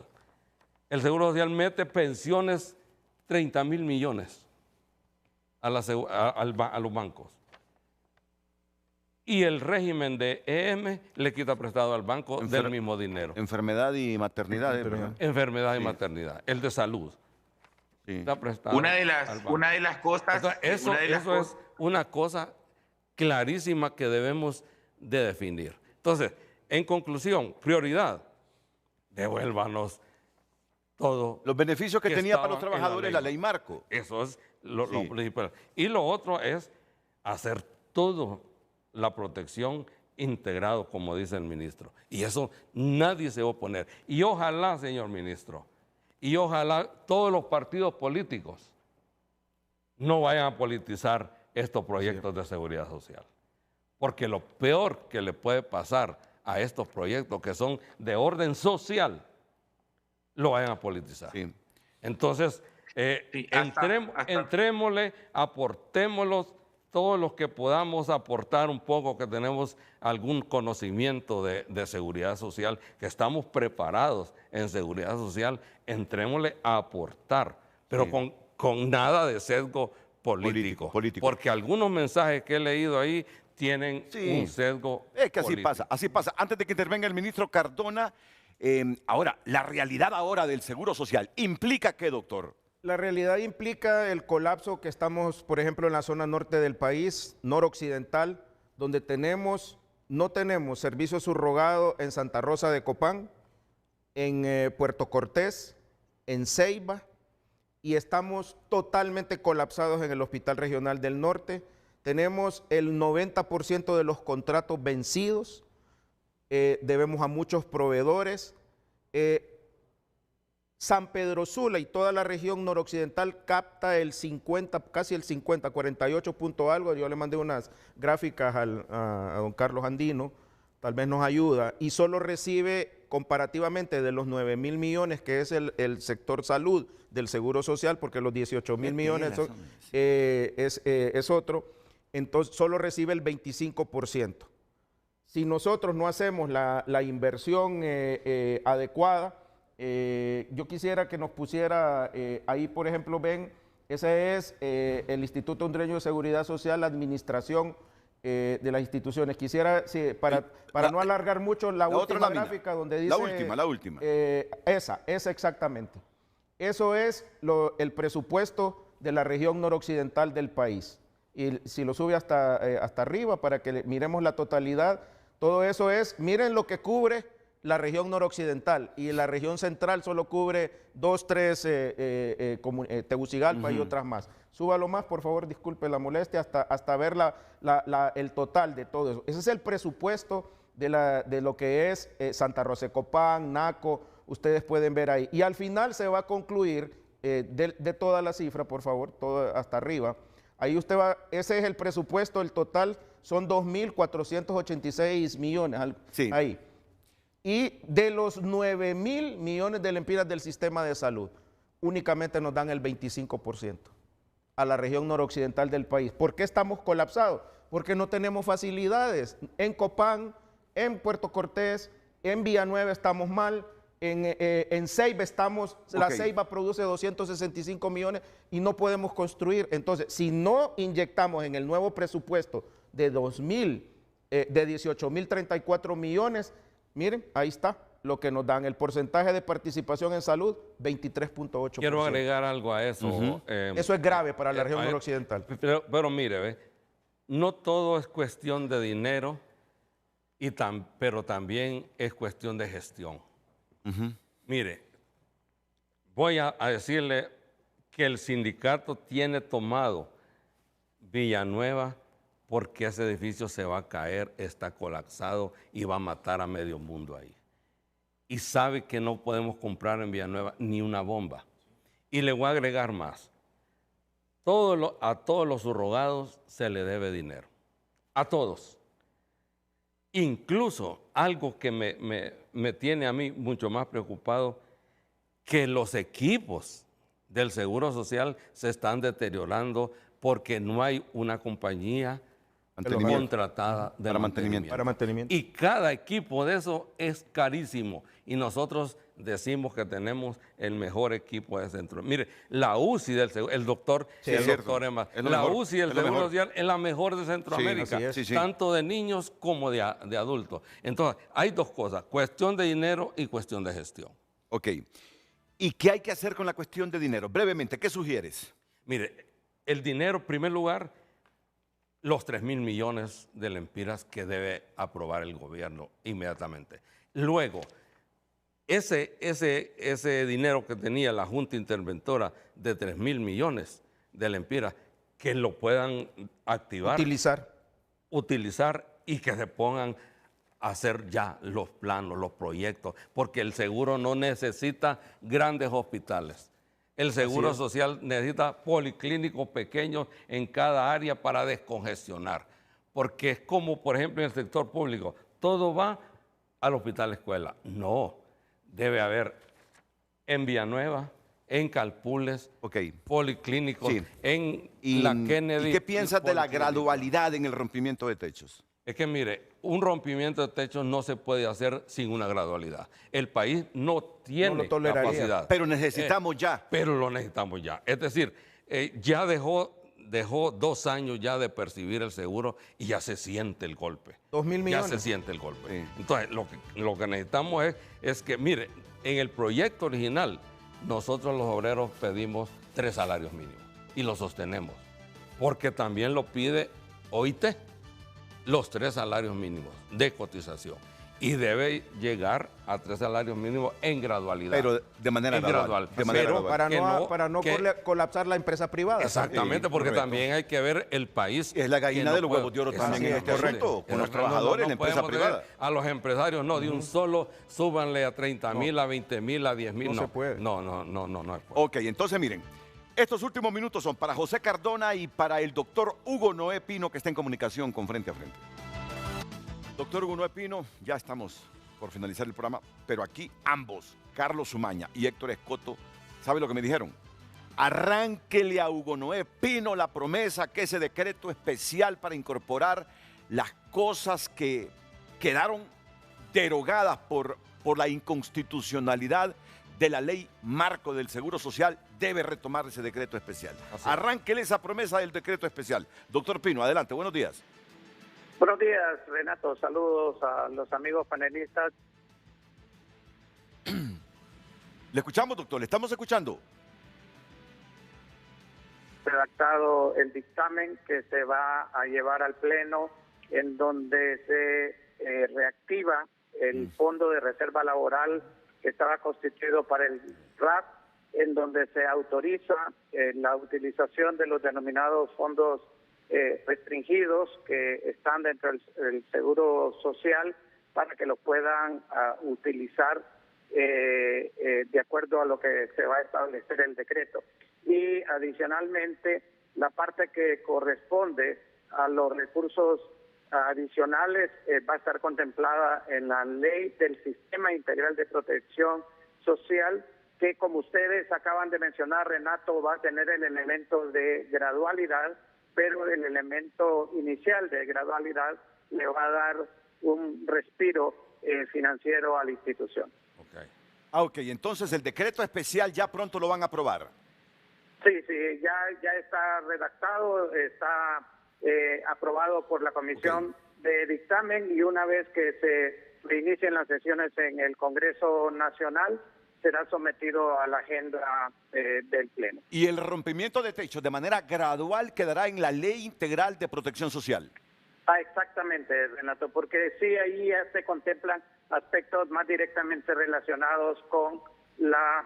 El Seguro Social mete pensiones 30,000 millones a los bancos. y el régimen de EM le quita prestado al banco del mismo dinero.
Enfermedad y maternidad.
Enfermedad y maternidad. El de salud.
Sí.
Está prestado
Una de las cosas...
Entonces, eso es una cosa clarísima que debemos de definir. Entonces, en conclusión, prioridad, devuélvanos todo.
Los beneficios que tenía para los trabajadores la ley marco.
Eso es lo principal. Y lo otro es hacer todo la protección integrado, como dice el ministro. Y eso nadie se va a oponer. Y ojalá, señor ministro, y ojalá todos los partidos políticos no vayan a politizar estos proyectos de seguridad social. Porque lo peor que le puede pasar a estos proyectos que son de orden social, lo vayan a politizar. Sí. Entonces, entrémosle, aportémoslos todos los que podamos aportar un poco, que tenemos algún conocimiento de seguridad social, que estamos preparados en seguridad social, entrémosle a aportar, pero con nada de sesgo político. Porque algunos mensajes que he leído ahí tienen un sesgo político.
Es que así pasa. Antes de que intervenga el ministro Cardona, ahora, la realidad ahora del Seguro Social, ¿implica qué, doctor?
La realidad implica el colapso que estamos, por ejemplo, en la zona norte del país, noroccidental, donde no tenemos servicio subrogado en Santa Rosa de Copán, en Puerto Cortés, en Ceiba, y estamos totalmente colapsados en el Hospital Regional del Norte. Tenemos el 90% de los contratos vencidos, debemos a muchos proveedores. San Pedro Sula y toda la región noroccidental capta el 50, casi el 50, 48 punto algo. Yo le mandé unas gráficas a don Carlos Andino, tal vez nos ayuda, y solo recibe comparativamente de los 9.000 millones, que es el sector salud del Seguro Social, porque los 18.000 millones es otro, entonces solo recibe el 25%. Si nosotros no hacemos la inversión adecuada, yo quisiera que nos pusiera ahí, por ejemplo, ven, ese es el Instituto Hondureño de Seguridad Social, la administración de las instituciones. Quisiera, para no alargar mucho, la última gráfica donde dice...
La última.
Esa exactamente. Eso es el presupuesto de la región noroccidental del país. Y si lo sube hasta arriba para que miremos la totalidad, todo eso es, miren lo que cubre la región noroccidental, y la región central solo cubre 2, 3, Tegucigalpa y otras más. Súbalo más, por favor, disculpe la molestia, hasta ver el total de todo eso. Ese es el presupuesto de lo que es Santa Rosa de Copán, Naco, ustedes pueden ver ahí. Y al final se va a concluir de toda la cifra, por favor, todo hasta arriba. Ahí usted va, ese es el presupuesto, el total son 2.486 millones, ahí. Y de los 9.000 millones de lempiras del sistema de salud, únicamente nos dan el 25% a la región noroccidental del país. ¿Por qué estamos colapsados? Porque no tenemos facilidades. En Copán, en Puerto Cortés, en Villanueva estamos mal, en Ceiba estamos, la Ceiba produce 265 millones y no podemos construir. Entonces, si no inyectamos en el nuevo presupuesto de 18.034 millones, miren, ahí está lo que nos dan. El porcentaje de participación en salud, 23.8%.
Quiero agregar algo a eso.
Eso es grave para la región noroccidental.
Pero mire, no todo es cuestión de dinero, pero también es cuestión de gestión. Mire, voy a decirle que el sindicato tiene tomado Villanueva porque ese edificio se va a caer, está colapsado y va a matar a medio mundo ahí. Y sabe que no podemos comprar en Villanueva ni una bomba. Y le voy a agregar más. A todos los subrogados se le debe dinero. A todos. Incluso algo que me tiene a mí mucho más preocupado, que los equipos del Seguro Social se están deteriorando porque no hay una compañía contratada de mantenimiento.
Para mantenimiento.
Y cada equipo de eso es carísimo. Y nosotros decimos que tenemos el mejor equipo de centro. Mire, la UCI del Seguro, el doctor Emma, la UCI del Seguro Social es la mejor de Centroamérica, tanto de niños como de adultos. Entonces, hay dos cosas, cuestión de dinero y cuestión de gestión.
Ok. ¿Y qué hay que hacer con la cuestión de dinero? Brevemente, ¿qué sugieres?
Mire, el dinero, en primer lugar, los 3.000 millones de lempiras que debe aprobar el gobierno inmediatamente. Luego, ese dinero que tenía la Junta Interventora de 3.000 millones de lempiras, que lo puedan activar. Utilizar y que se pongan a hacer ya los planos, los proyectos, porque el seguro no necesita grandes hospitales. El Seguro Social necesita policlínicos pequeños en cada área para descongestionar, porque es como, por ejemplo, en el sector público, todo va al hospital escuela. No, debe haber en Villanueva, en Calpules, policlínicos, en la Kennedy.
¿Y qué piensas de la gradualidad en el rompimiento de techos?
Es que mire, un rompimiento de techos no se puede hacer sin una gradualidad. El país no tiene capacidad.
Pero necesitamos ya.
Pero lo necesitamos ya. Es decir, ya dejó 2 años ya de percibir el seguro y ya se siente el golpe.
2.000 millones.
Ya se siente el golpe. Sí. Entonces, lo que necesitamos es que, mire, en el proyecto original, nosotros los obreros pedimos 3 salarios mínimos y lo sostenemos. Porque también lo pide OIT. Los 3 salarios mínimos de cotización y debe llegar a 3 salarios mínimos en gradualidad.
Pero de manera gradual.
Para no colapsar la empresa privada.
Exactamente, porque también hay que ver el país.
Es la gallina de los huevos de oro también en este aspecto, con los trabajadores en la empresa privada.
A los empresarios, no, de un solo, súbanle a 30.000, a 20.000, a 10.000.
No se puede.
No es.
Ok, entonces miren. Estos últimos minutos son para José Cardona y para el doctor Hugo Noé Pino, que está en comunicación con Frente a Frente. Doctor Hugo Noé Pino, ya estamos por finalizar el programa, pero aquí ambos, Carlos Umaña y Héctor Escoto, ¿sabe lo que me dijeron? Arránquele a Hugo Noé Pino la promesa que ese decreto especial para incorporar las cosas que quedaron derogadas por la inconstitucionalidad de la ley marco del Seguro Social, debe retomar ese decreto especial. Arránquele esa promesa del decreto especial. Doctor Pino, adelante, buenos días.
Buenos días, Renato. Saludos a los amigos panelistas.
Le escuchamos, doctor, le estamos escuchando.
Redactado el dictamen que se va a llevar al Pleno, en donde se reactiva el Fondo de Reserva Laboral que estaba constituido para el RAP, en donde se autoriza la utilización de los denominados fondos restringidos que están dentro del Seguro Social para que lo puedan utilizar de acuerdo a lo que se va a establecer el decreto. Y adicionalmente, la parte que corresponde a los recursos adicionales va a estar contemplada en la ley del Sistema Integral de Protección Social, que como ustedes acaban de mencionar, Renato, va a tener el elemento de gradualidad, pero el elemento inicial de gradualidad le va a dar un respiro financiero a la institución.
Ok, entonces el decreto especial ya pronto lo van a aprobar.
Sí, ya está redactado, está aprobado por la Comisión de Dictamen, y una vez que se reinicien las sesiones en el Congreso Nacional, será sometido a la agenda del Pleno.
Y el rompimiento de techos de manera gradual quedará en la Ley Integral de Protección Social.
Exactamente, Renato, porque sí, ahí ya se contemplan aspectos más directamente relacionados con la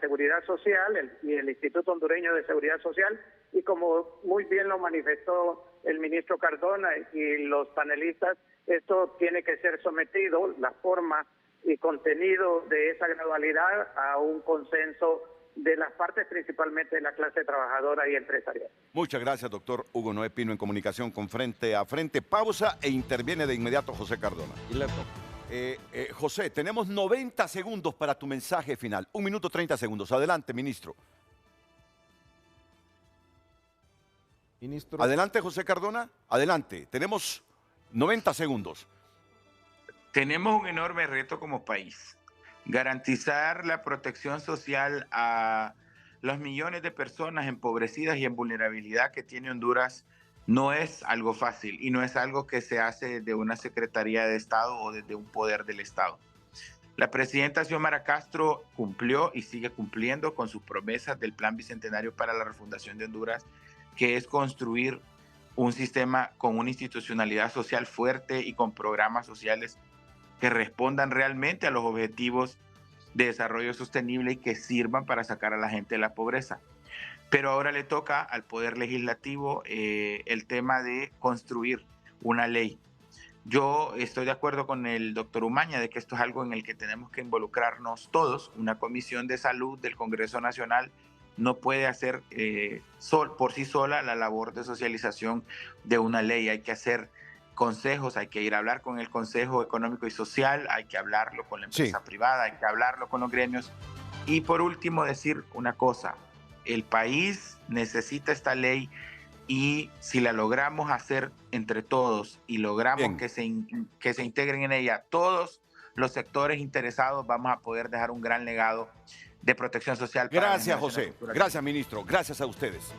seguridad social y el Instituto Hondureño de Seguridad Social, y como muy bien lo manifestó el ministro Cardona y los panelistas, esto tiene que ser sometido, la forma y contenido de esa gradualidad, a un consenso de las partes, principalmente de la clase trabajadora y empresarial.
Muchas gracias, doctor Hugo Noé Pino, en comunicación con Frente a Frente. Pausa e interviene de inmediato José Cardona. José, tenemos 90 segundos para tu mensaje final. 1 minuto 30 segundos. Adelante, ministro.
Ministro.
Adelante, José Cardona. Adelante. Tenemos 90 segundos.
Tenemos un enorme reto como país. Garantizar la protección social a los millones de personas empobrecidas y en vulnerabilidad que tiene Honduras no es algo fácil y no es algo que se hace desde una Secretaría de Estado o desde un poder del Estado. La presidenta Xiomara Castro cumplió y sigue cumpliendo con sus promesas del Plan Bicentenario para la Refundación de Honduras, que es construir un sistema con una institucionalidad social fuerte y con programas sociales que respondan realmente a los objetivos de desarrollo sostenible y que sirvan para sacar a la gente de la pobreza. Pero ahora le toca al Poder Legislativo el tema de construir una ley. Yo estoy de acuerdo con el doctor Umaña de que esto es algo en el que tenemos que involucrarnos todos. Una comisión de salud del Congreso Nacional no puede hacer por sí sola la labor de socialización de una ley. Hay que hacer consejos, hay que ir a hablar con el Consejo Económico y Social, hay que hablarlo con la empresa privada, hay que hablarlo con los gremios. Y por último decir una cosa, el país necesita esta ley y si la logramos hacer entre todos y logramos que se integren en ella todos los sectores interesados, vamos a poder dejar un gran legado de protección social.
Gracias, José. Gracias, ministro. Gracias a ustedes.